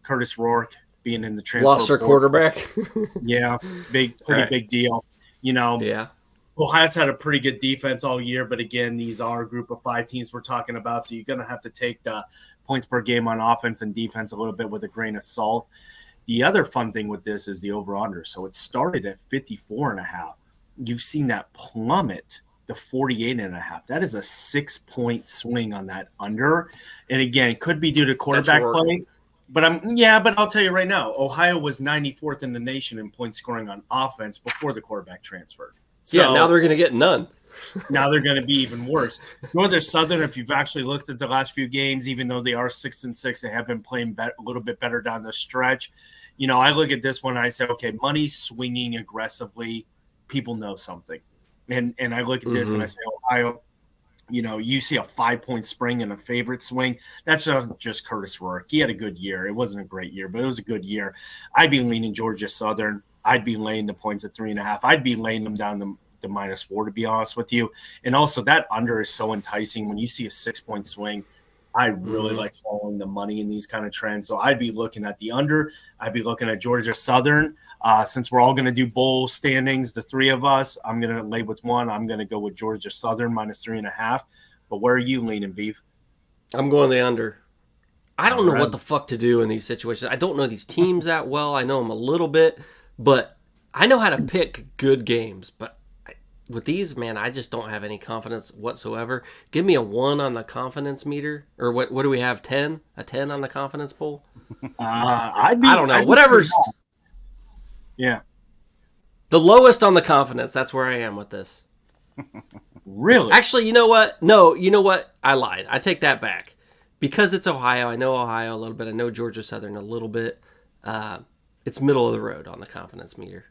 Curtis Rourke being in the transfer Lost their portal. quarterback. Yeah, pretty Right. big deal. You know, Yeah. Ohio's had a pretty good defense all year, but again, these are a group of 5 teams we're talking about, so you're going to have to take the points per game on offense and defense a little bit with a grain of salt. The other fun thing with this is the over-under. So it started at 54.5. You've seen that plummet to 48.5. That is a 6-point swing on that under. And again, it could be due to quarterback Rourke. play. But I'll tell you right now, Ohio was 94th in the nation in point scoring on offense before the quarterback transferred. So Yeah, now they're going to get none. now they're going to be even worse. Northern Southern, if you've actually looked at the last few games, even though they are 6-6, they have been playing a little bit better down the stretch. You know, I look at this one and I say, okay, money's swinging aggressively. People know something. And I look at this and I say, Ohio, you know, you see a 5-point spring and a favorite swing. That's just Curtis Rourke. He had a good year. It wasn't a great year, but it was a good year. I'd be leaning Georgia Southern. I'd be laying the points at 3.5. I'd be laying them down to -4, to be honest with you. And also that under is so enticing. When you see a 6-point swing, I really like following the money in these kind of trends. So I'd be looking at the under. I'd be looking at Georgia Southern. Since we're all going to do bowl standings, the 3 of us, I'm going to lay with one. I'm going to go with Georgia Southern -3.5. But where are you leaning, Beef? I'm going the under. I don't know Alright. what the fuck to do in these situations. I don't know these teams that well. I know them a little bit, but I know how to pick good games. But with these, man, I just don't have any confidence whatsoever. Give me a 1 on the confidence meter. Or what do we have, 10? A 10 on the confidence poll? I don't know. Whatever's Yeah. the lowest on the confidence. That's where I am with this. Really? Actually, you know what? No, you know what? I lied. I take that back. Because it's Ohio, I know Ohio a little bit. I know Georgia Southern a little bit. It's middle of the road on the confidence meter.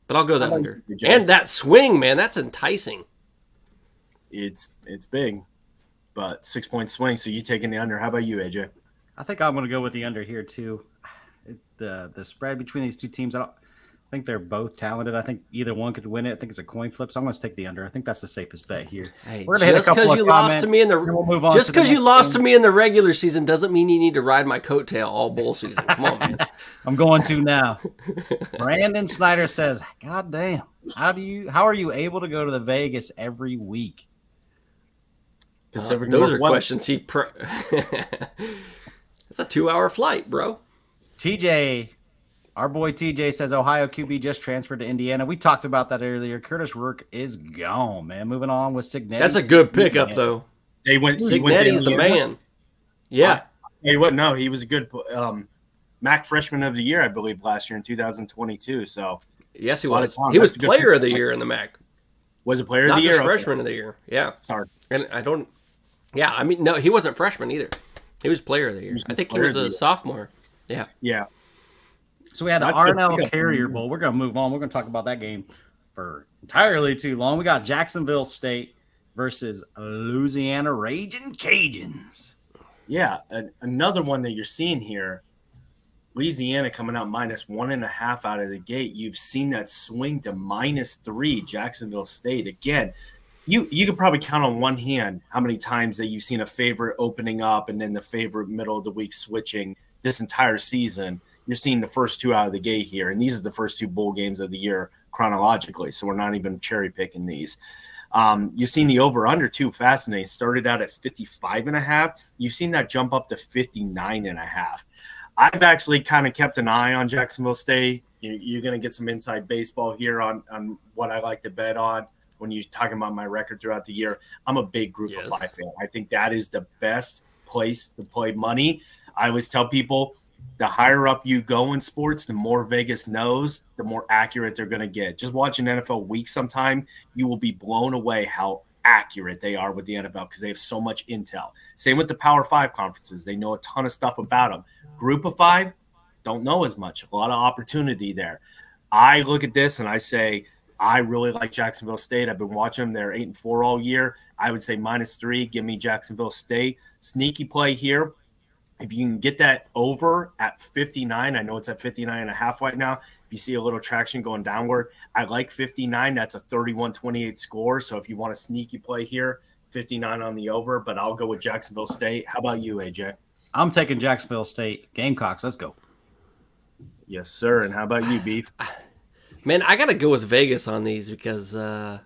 But I'll go that under. And that swing, man, that's enticing. It's big, but 6-point swing. So you taking the under. How about you, AJ? I think I'm going to go with the under here too. The spread between these two teams, I think they're both talented. I think either one could win it. I think it's a coin flip, so I'm going to take the under. I think that's the safest bet here. Hey, We're gonna hit a just couple because of you lost comments, to me in and we'll move on just to the because you next lost game. to me in the regular season doesn't mean you need to ride my coattail all bowl season. Come on, man. I'm going to now. Brandon Snyder says, "God damn, how are you able to go to the Vegas every week?" Pacific Those are Northwest. questions he. It's a 2-hour flight, bro. TJ, our boy TJ says Ohio QB just transferred to Indiana. We talked about that earlier. Curtis Rourke is gone, man. Moving on with Signetti. That's a good pickup, though. He went to Signetti's the Indiana. man. Yeah. Hey, what? No, he was a good MAC Freshman of the Year, I believe, last year in 2022. So Yes, he A lot of was. time. He was That's a good player of the pickup. year in the MAC. was a player of Not the year. just Okay. freshman of the year. Yeah. Sorry. And I don't. Yeah, I mean, no, he wasn't freshman either. He was player of the year. was I think he player was of the a year. sophomore. Yeah. Yeah. So we had the That's good RNL pickup. Carrier Bowl. We're going to move on. We're going to talk about that game for entirely too long. We got Jacksonville State versus Louisiana Raging Cajuns. Yeah. Another one that you're seeing here, Louisiana coming out -1.5 out of the gate. You've seen that swing to -3, Jacksonville State. Again, you could probably count on one hand how many times that you've seen a favorite opening up and then the favorite middle of the week switching this entire season. You're seeing the first 2 out of the gate here, and these are the first 2 bowl games of the year chronologically, so we're not even cherry picking these. You've seen the over-under, too, fascinating. Started out at 55.5. You've seen that jump up to 59.5. I've actually kind of kept an eye on Jacksonville State. You're going to get some inside baseball here on what I like to bet on when you're talking about my record throughout the year. I'm a big Group of 5 fan. I think that is the best place to play money. I always tell people the higher up you go in sports, the more Vegas knows, the more accurate they're going to get. Just watch an NFL week sometime, you will be blown away how accurate they are with the NFL because they have so much intel. Same with the Power 5 conferences. They know a ton of stuff about them. Group of 5, don't know as much. A lot of opportunity there. I look at this and I say, I really like Jacksonville State. I've been watching them. They're 8-4 all year. I would say -3. Give me Jacksonville State. Sneaky play here. If you can get that over at 59, I know it's at 59.5 right now. If you see a little traction going downward, I like 59. That's a 31-28 score. So if you want a sneaky play here, 59 on the over, but I'll go with Jacksonville State. How about you, AJ? I'm taking Jacksonville State. Gamecocks, let's go. Yes, sir. And how about you, Beef? Man, I got to go with Vegas on these because I'll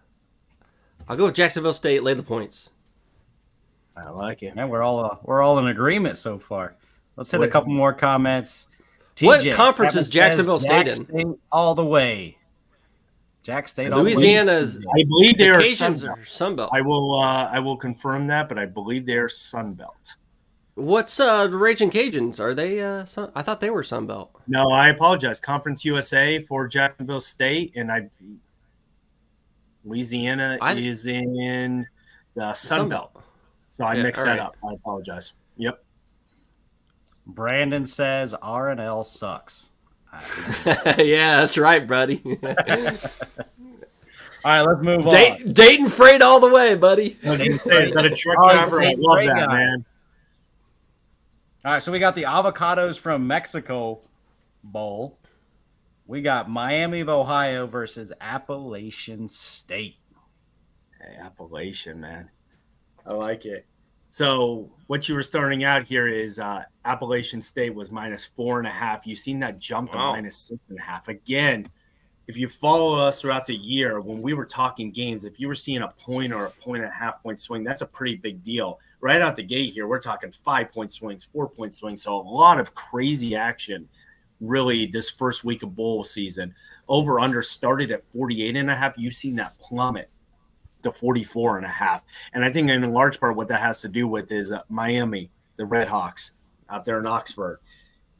go with Jacksonville State, lay the points. I like it. Man, we're all in agreement so far. Let's hit a couple more comments. What TJ, conference is Jacksonville State Jack in? State all the way. Jack State all the way. Louisiana's. I believe they are Cajuns Sunbelt. are Sunbelt. I will confirm that, but I believe they are Sunbelt. What's the Raging Cajuns? Are they? I thought they were Sunbelt. No, I apologize. Conference USA for Jacksonville State, and Louisiana is in the Sunbelt. So I mixed that up. I apologize. Yep. Brandon says R&L sucks. Yeah, that's right, buddy. All right, let's move on. Dayton Freight all the way, buddy. Is that a truck driver? I love that, man. All right, so we got the Avocados from Mexico Bowl. We got Miami of Ohio versus Appalachian State. Hey, Appalachian, man. I like it. So what you were starting out here is Appalachian State was -4.5. You've seen that jump to -6.5. Again, if you follow us throughout the year, when we were talking games, if you were seeing a point or a 1.5 point swing, that's a pretty big deal. Right out the gate here, we're talking 5-point swings, 4-point swings. So a lot of crazy action really this first week of bowl season. Over under started at 48.5. You've seen that plummet to 44.5. And I think in large part what that has to do with is Miami, the Red Hawks out there in Oxford.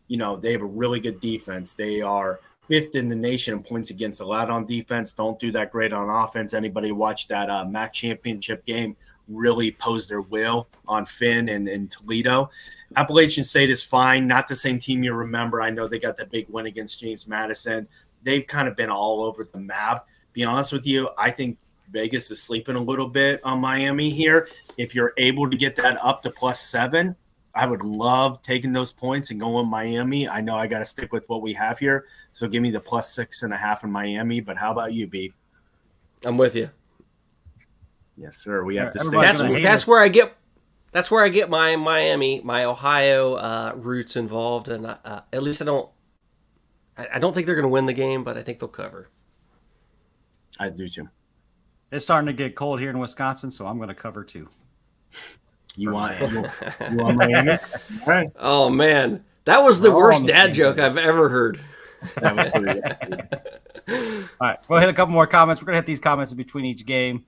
You know, they have a really good defense. They are 5th in the nation in points against allowed on defense. Don't do that great on offense. Anybody watch that MAC championship game really pose their will on Finn and Toledo. Appalachian State is fine. Not the same team you remember. I know they got that big win against James Madison. They've kind of been all over the map. Be honest with you, I think Vegas is sleeping a little bit on Miami here. If you're able to get that up to +7, I would love taking those points and going Miami. I know I got to stick with what we have here. So give me the +6.5 in Miami. But how about you, Beef? I'm with you. Yes, sir. We have to stay. That's where I get my Miami, my Ohio roots involved, and at least I don't think they're going to win the game, but I think they'll cover. I do too. It's starting to get cold here in Wisconsin, so I'm going to cover too. You want Miami? All right. Oh man, that was the worst dad joke I've ever heard. That was pretty good. All right, we'll hit a couple more comments. We're going to hit these comments in between each game.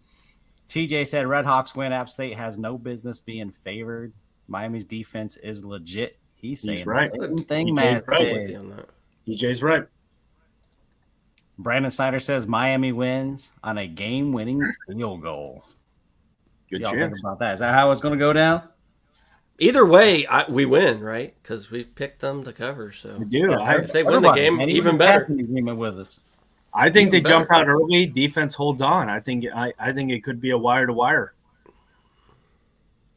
TJ said Red Hawks win. App State has no business being favored. Miami's defense is legit. He's saying right. the same thing, DJ's man. right with you on that. DJ's right. Brandon Snyder says Miami wins on a game-winning field goal. Good Y'all chance. think about that. Is that how it's going to go down? Either way, we win, right? Because we picked them to cover. So We do. if they win the game, even better. Agreement with us. I think they jump out early. Defense holds on. I think it could be a wire to wire.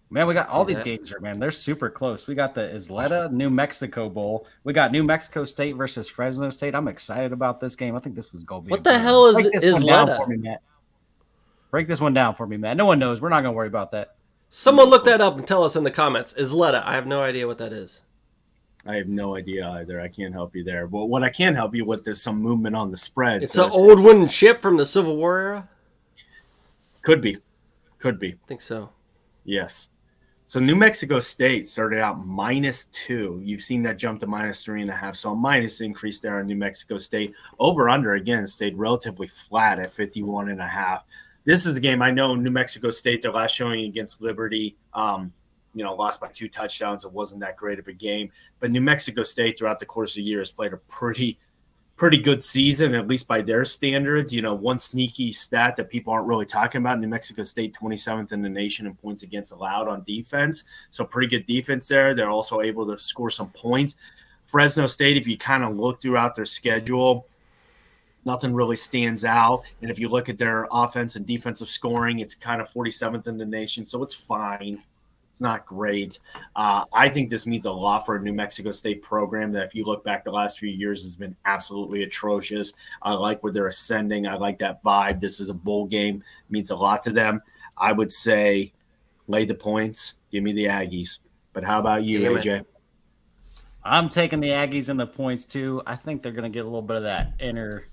Man, we got all these games here, man. They're super close. We got the Isleta New Mexico Bowl. We got New Mexico State versus Fresno State. I'm excited about this game. I think this was going to be. What the hell is Isleta? Break this one down for me, Matt. No one knows. We're not going to worry about that. Someone look that up and tell us in the comments. Isleta. I have no idea what that is. I have no idea either. I can't help you there. But what I can help you with is some movement on the spread. It's an old wooden ship from the Civil War era? Could be. I think so. Yes. So New Mexico State started out -2. You've seen that jump to -3.5. So a minus increase there on New Mexico State. Over under, again, stayed relatively flat at 51.5. This is a game I know New Mexico State, their last showing against Liberty, lost by 2 touchdowns. It wasn't that great of a game. But New Mexico State throughout the course of the year has played a pretty pretty good season, at least by their standards. One sneaky stat that people aren't really talking about: New Mexico State 27th in the nation in points against allowed on defense. So pretty good defense there. They're also able to score some points. Fresno State, if you kind of look throughout their schedule, nothing really stands out. And if you look at their offense and defensive scoring, it's kind of 47th in the nation. So it's fine. It's not great. I think this means a lot for a New Mexico State program that, if you look back the last few years, has been absolutely atrocious. I like where they're ascending. I like that vibe. This is a bowl game. It means a lot to them. I would say lay the points. Give me the Aggies. But how about you, AJ? I'm taking the Aggies and the points too. I think they're going to get a little bit of that inner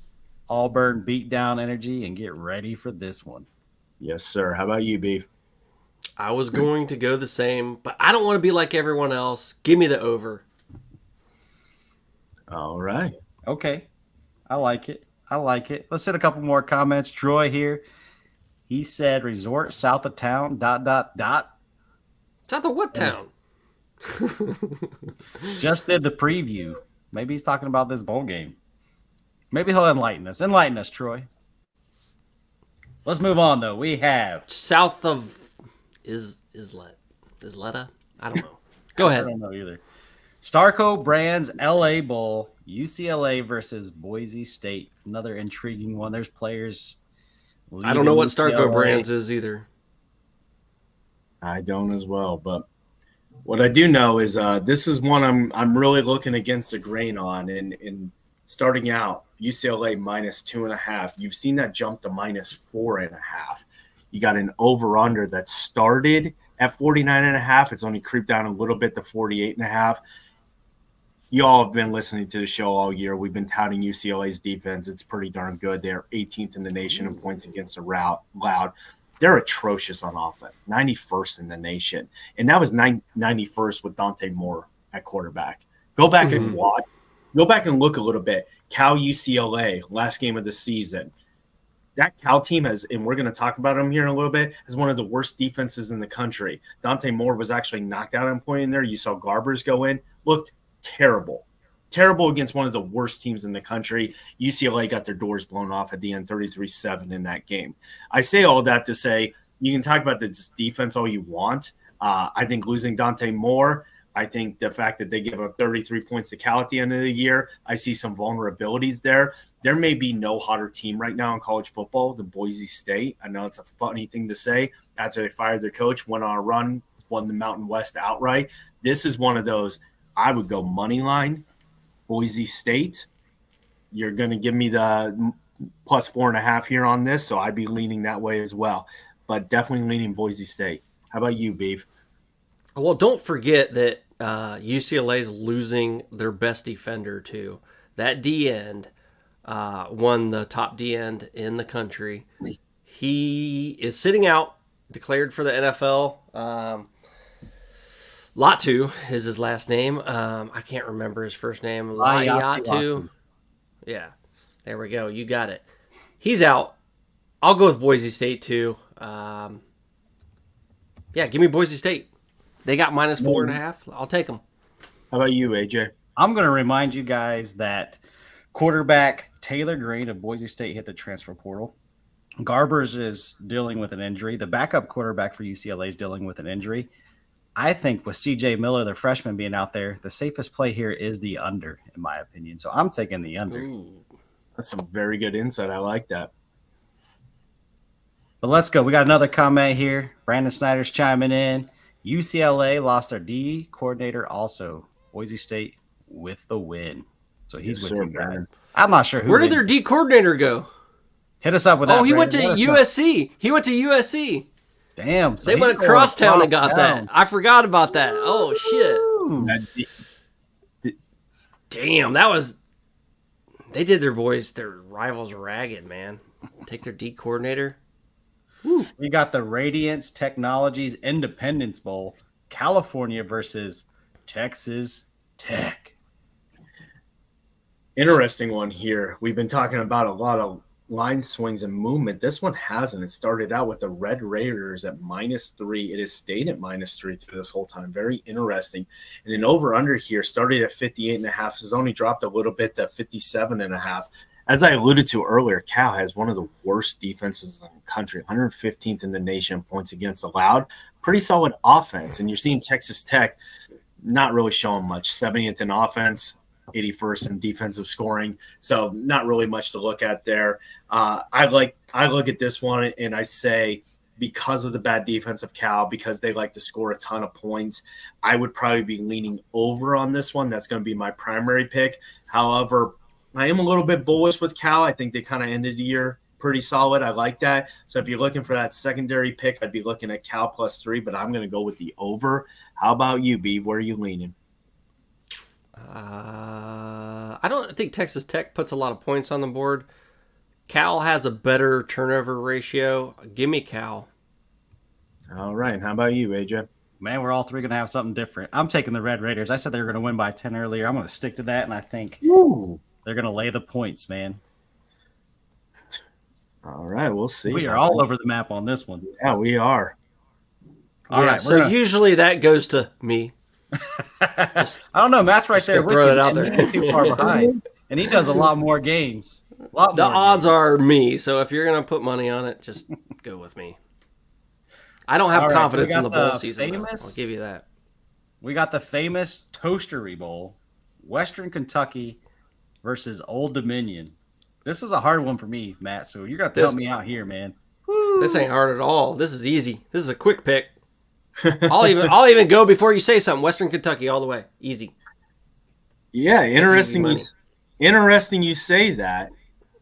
Auburn beatdown energy and get ready for this one. Yes, sir. How about you, Beef? I was going to go the same, but I don't want to be like everyone else. Give me the over. All right. Okay. I like it. Let's hit a couple more comments. Troy here. He said resort south of town, ... South of what town? Just did the preview. Maybe he's talking about this bowl game. Maybe he'll enlighten us. Enlighten us, Troy. Let's move on, though. We have south of Isleta? I don't know. Go ahead. I don't know either. Starco Brands LA Bowl, UCLA versus Boise State. Another intriguing one. There's players. I don't know what UCLA. Starco Brands is either. I don't as well, but what I do know is this is one I'm really looking against the grain on. And starting out, UCLA -2.5. You've seen that jump to -4.5. You got an over/under that started at 49.5. It's only creeped down a little bit to 48.5. You all have been listening to the show all year. We've been touting UCLA's defense. It's pretty darn good. They're 18th in the nation in points against the allowed. They're atrocious on offense, 91st in the nation. And that was 91st with Dante Moore at quarterback. Go back and watch. Go back and look a little bit. Cal UCLA, last game of the season. That Cal team has, and we're going to talk about them here in a little bit, has one of the worst defenses in the country. Dante Moore was actually knocked out at a point in there. You saw Garbers go in. Looked terrible. Terrible against one of the worst teams in the country. UCLA got their doors blown off at the end, 33-7 in that game. I say all that to say you can talk about the defense all you want. I think losing Dante Moore, I think the fact that they give up 33 points to Cal at the end of the year, I see some vulnerabilities there. There may be no hotter team right now in college football than Boise State. I know it's a funny thing to say. After they fired their coach, went on a run, won the Mountain West outright. This is one of those, I would go money line, Boise State. You're going to give me the +4.5 here on this, so I'd be leaning that way as well. But definitely leaning Boise State. How about you, Beef? Well, don't forget that UCLA is losing their best defender, too. That D-end won the top D-end in the country. He is sitting out, declared for the NFL. Latu is his last name. I can't remember his first name. Latu. Yeah, there we go. You got it. He's out. I'll go with Boise State, too. Yeah, give me Boise State. They got -4.5. I'll take them. How about you, AJ? I'm going to remind you guys that quarterback Taylor Green of Boise State hit the transfer portal. Garbers is dealing with an injury. The backup quarterback for UCLA is dealing with an injury. I think with CJ Miller, the freshman, being out there, the safest play here is the under, in my opinion. So I'm taking the under. Ooh. That's some very good insight. I like that. But let's go. We got another comment here. Brandon Snyder's chiming in. UCLA lost their D coordinator also. Boise State with the win. So he's Yes, with sir, you guys. Brandon. I'm not sure who. Where did win. their D coordinator go? Hit us up with that. Oh, he went to Brandon. Let us know. USC. He went to USC. Damn. So They he's went going across town and got down. that. I forgot about that. Oh, shit. Ooh. Damn, that was... They did their rivals ragged, man. Take their D coordinator. We got the Radiance Technologies Independence Bowl, California versus Texas Tech. Interesting one here. We've been talking about a lot of line swings and movement. This one hasn't. It started out with the Red Raiders at -3. It has stayed at -3 through this whole time. Very interesting. And then over under here started at 58.5. Has only dropped a little bit to 57.5. As I alluded to earlier, Cal has one of the worst defenses in the country, 115th in the nation points against allowed. Pretty solid offense. And you're seeing Texas Tech not really showing much. 70th in offense, 81st in defensive scoring. So not really much to look at there. I look at this one and I say, because of the bad defense of Cal, because they like to score a ton of points, I would probably be leaning over on this one. That's going to be my primary pick. However, I am a little bit bullish with Cal. I think they kind of ended the year pretty solid. I like that. So if you're looking for that secondary pick, I'd be looking at Cal +3, but I'm going to go with the over. How about you, Beav? Where are you leaning? I don't think Texas Tech puts a lot of points on the board. Cal has a better turnover ratio. Give me Cal. All right. How about you, AJ? Man, we're all three going to have something different. I'm taking the Red Raiders. I said they were going to win by 10 earlier. I'm going to stick to that, and I think they're going to lay the points, man. All right. We'll see. We are all over the map on this one. Yeah, we are. All right. So usually that goes to me. I don't know. Matt's right there with throw you. it out and there. he's too far behind. And he does a lot more games. The odds are me. So if you're going to put money on it, just go with me. I don't have confidence in the bowl season. I'll give you that. We got the famous Toastery Bowl, Western Kentucky versus Old Dominion. This is a hard one for me, Matt. So you're going to help me out here, man. This ain't hard at all. This is easy. This is a quick pick. I'll even go before you say something. Western Kentucky all the way. Easy. Yeah, interesting. Easy Interesting you say that.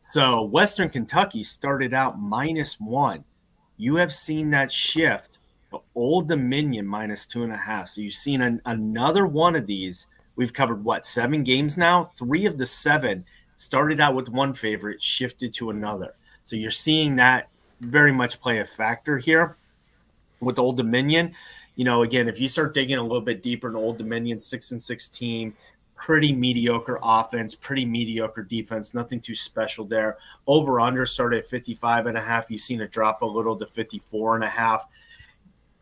So Western Kentucky started out -1. You have seen that shift to Old Dominion -2.5. So you've seen another one of these. We've covered, 7 games now? 3 of the 7 started out with one favorite, shifted to another. So you're seeing that very much play a factor here with Old Dominion. You know, again, if you start digging a little bit deeper in Old Dominion, 6-6 team, pretty mediocre offense, pretty mediocre defense, nothing too special there. Over under started at 55.5. You've seen it drop a little to 54.5.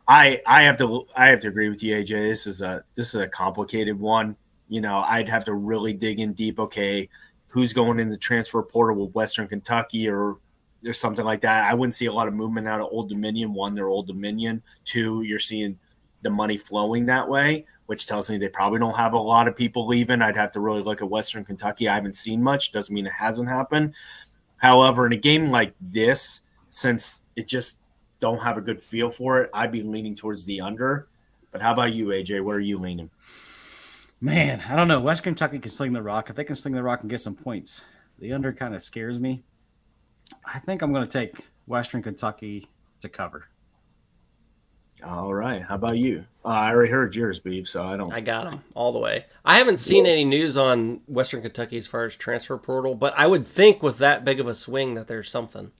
I have to agree with you, AJ. This is a complicated one. You know, I'd have to really dig in deep. Okay, who's going in the transfer portal with Western Kentucky or something like that? I wouldn't see a lot of movement out of Old Dominion. 1, they're Old Dominion. 2, you're seeing the money flowing that way, which tells me they probably don't have a lot of people leaving. I'd have to really look at Western Kentucky. I haven't seen much. Doesn't mean it hasn't happened. However, in a game like this, since it just don't have a good feel for it, I'd be leaning towards the under. But how about you, AJ? Where are you leaning? Man, I don't know. Western Kentucky can sling the rock. If they can sling the rock and get some points, the under kind of scares me. I think I'm going to take Western Kentucky to cover. All right. How about you? I already heard yours, Beef, so I got them all the way. I haven't seen any news on Western Kentucky as far as transfer portal, but I would think with that big of a swing that there's something.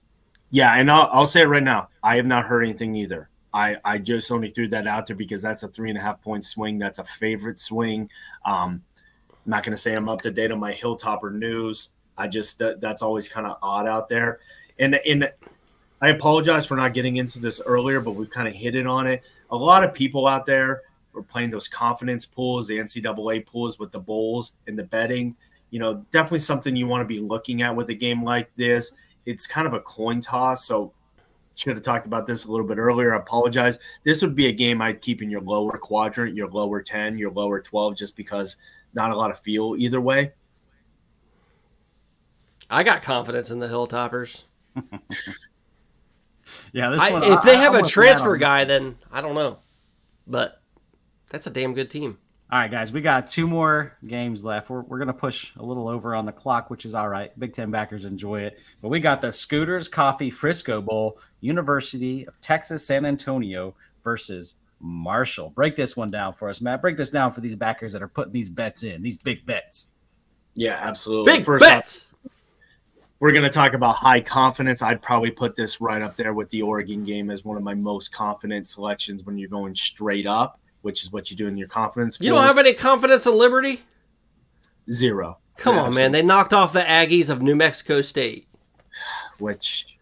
Yeah, and I'll say it right now. I have not heard anything either. I just only threw that out there because that's a 3.5 point swing. That's a favorite swing. I'm not going to say I'm up to date on my Hilltopper news. That's always kind of odd out there. And I apologize for not getting into this earlier, but we've kind of hit it on it. A lot of people out there are playing those confidence pools, the NCAA pools with the bowls and the betting. You know, definitely something you want to be looking at with a game like this. It's kind of a coin toss, so should have talked about this a little bit earlier. I apologize. This would be a game I'd keep in your lower quadrant, your lower 10, your lower 12, just because not a lot of feel either way. I got confidence in the Hilltoppers. Yeah, this one. If they have a transfer guy, then I don't know. But that's a damn good team. All right, guys, we got 2 more games left. We're going to push a little over on the clock, which is all right. Big Ten backers enjoy it. But we got the Scooters Coffee Frisco Bowl, University of Texas San Antonio versus Marshall. Break this one down for us, Matt. Break this down for these backers that are putting these bets in, these big bets. Yeah, absolutely. Big bets. We're going to talk about high confidence. I'd probably put this right up there with the Oregon game as one of my most confident selections when you're going straight up, which is what you do in your confidence. You don't have any confidence in Liberty? 0. Come on, man. They knocked off the Aggies of New Mexico State. which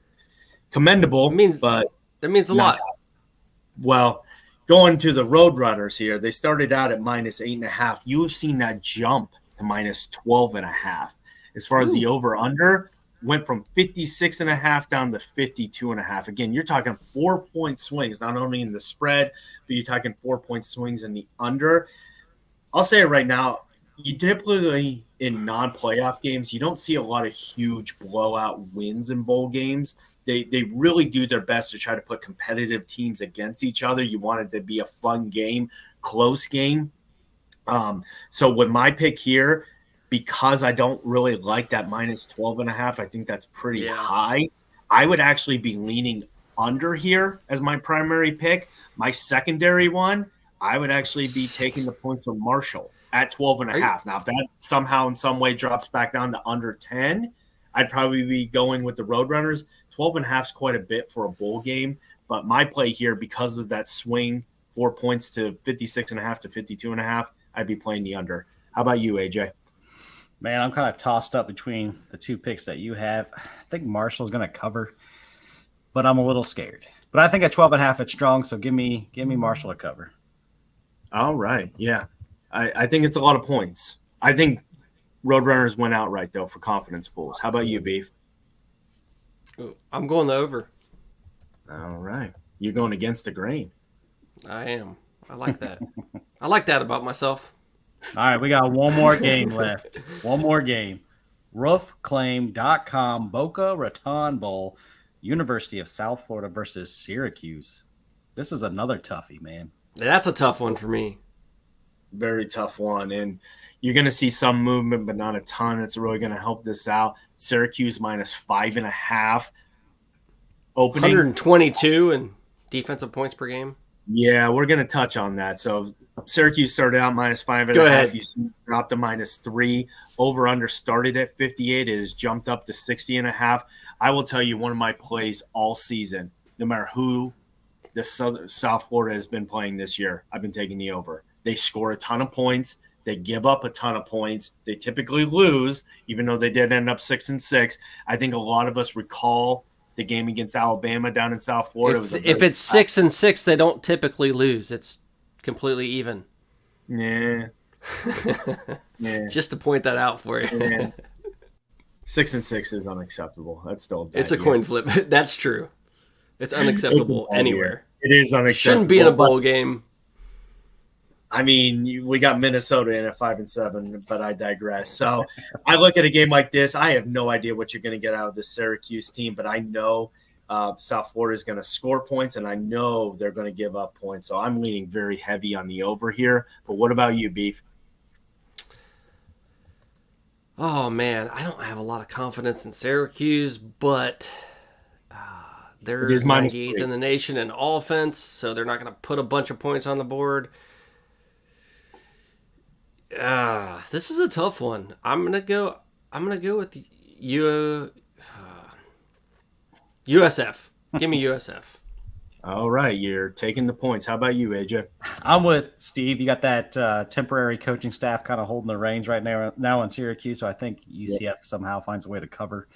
commendable, but that means a not- lot. Well, going to the Roadrunners here, they started out at -8.5. You've seen that jump to -12.5. As far as the over/under, went from 56.5 down to 52.5. Again, you're talking 4-point swings, not only in the spread, but you're talking 4-point swings in the under. I'll say it right now. You typically, in non-playoff games, you don't see a lot of huge blowout wins in bowl games. They really do their best to try to put competitive teams against each other. You want it to be a fun game, close game. So with my pick here, because I don't really like that -12.5, I think that's pretty high. I would actually be leaning under here as my primary pick. My secondary one, I would actually be taking the points from Marshall at 12.5. Now, if that somehow in some way drops back down to under 10, I'd probably be going with the Roadrunners. 12.5 is quite a bit for a bowl game, but my play here, because of that swing, 4 points to 56.5 to 52.5, I'd be playing the under. How about you, AJ? Man, I'm kind of tossed up between the two picks that you have. I think Marshall's going to cover, but I'm a little scared. But I think at 12.5 it's strong, so give me Marshall a cover. All right, yeah. I think it's a lot of points. I think Roadrunners went outright, though, for confidence pools. How about you, Beef? I'm going over. All right. You're going against the grain. I am. I like that. I like that about myself. All right, we got one more game left. One more game. Roofclaim.com Boca Raton Bowl, University of South Florida versus Syracuse. This is another toughie, man. That's a tough one for me. Very tough one. And you're going to see some movement, but not a ton. It's really going to help this out. Syracuse -5.5. Opening 122 and defensive points per game. Yeah, we're going to touch on that. So Syracuse started out -5.5. Go ahead. You see dropped to -3. Over/under started at 58. It has jumped up to 60.5. I will tell you, one of my plays all season, no matter who the South Florida has been playing this year, I've been taking the over. They score a ton of points. They give up a ton of points. They typically lose, even though they did end up 6-6. I think a lot of us recall the game against Alabama down in South Florida. If it's 6-6, they don't typically lose. It's completely even. Yeah. Yeah. Just to point that out for you. Yeah. 6-6 is unacceptable. That's still a bad It's a year. coin flip. That's true. It's unacceptable It's a bad anywhere. year. It is unacceptable. Shouldn't be in a bowl game. I mean, we got Minnesota in at 5-7, but I digress. So I look at a game like this. I have no idea what you're going to get out of this Syracuse team, but I know South Florida is going to score points, and I know they're going to give up points. So I'm leaning very heavy on the over here. But what about you, Beef? Oh, man. I don't have a lot of confidence in Syracuse, but they're It is -3. 98th in the nation in offense, so they're not going to put a bunch of points on the board. This is a tough one. I'm gonna go with USF. Give me USF. All right, you're taking the points. How about you, AJ? I'm with Steve. You got that temporary coaching staff kind of holding the reins right now in Syracuse, so I think UCF somehow finds a way to cover.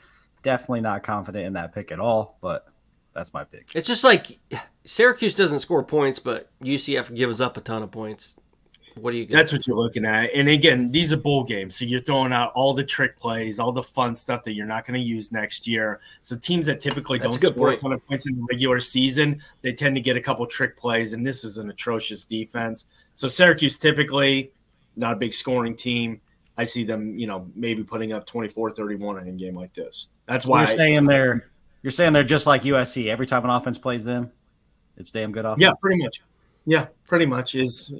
Definitely not confident in that pick at all, but that's my pick. It's just like Syracuse doesn't score points, but UCF gives up a ton of points. What do you get? That's what you're looking at. And again, these are bowl games. So you're throwing out all the trick plays, all the fun stuff that you're not going to use next year. So teams that typically don't score a ton of points in the regular season, they tend to get a couple trick plays. And this is an atrocious defense. So Syracuse typically not a big scoring team. I see them, maybe putting up 24-31 in a game like this. That's why you're saying they're just like USC. Every time an offense plays them, it's damn good offense. Yeah, pretty much. Yeah, pretty much is,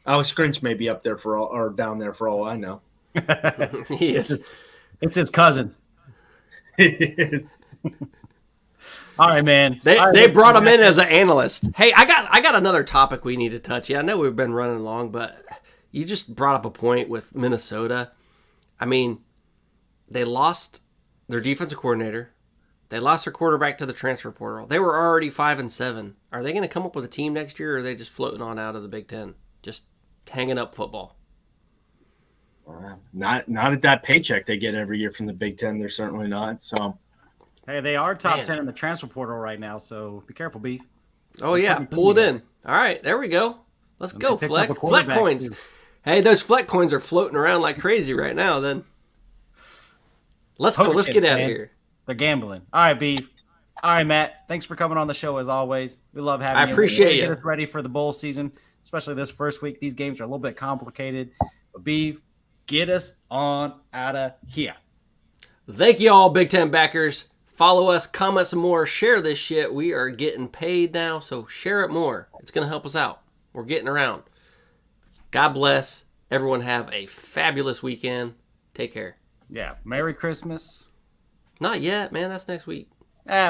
Alex Grinch may be up there or down there for all I know. He is. It's his cousin. All right, man. They brought him in as an analyst. Hey, I got another topic we need to touch. Yeah, I know we've been running long, but you just brought up a point with Minnesota. I mean, they lost their defensive coordinator. They lost their quarterback to the transfer portal. They were already 5-7. Are they going to come up with a team next year, or are they just floating on out of the Big Ten? Just hanging up football. Not at that paycheck they get every year from the Big Ten. They're certainly not. So Hey, they are top Man. 10 in the transfer portal right now, so be careful, Beef. Oh, yeah. Pull it in. All right. There we go. Let's go, picked Fleck. up a Fleck quarterback, coins. too. Hey, those Fleck coins are floating around like crazy right now, then. Let's go. Let's get out of Man. here. They're gambling. All right, Beef. All right, Matt. Thanks for coming on the show as always. We love having you. I appreciate Get you. us ready for the bowl season, especially this first week. These games are a little bit complicated. But Beef, get us on out of here. Thank you all, Big Ten backers. Follow us, comment some more, share this shit. We are getting paid now, so share it more. It's going to help us out. We're getting around. God bless. Everyone have a fabulous weekend. Take care. Yeah. Merry Christmas. Not yet, man. That's next week.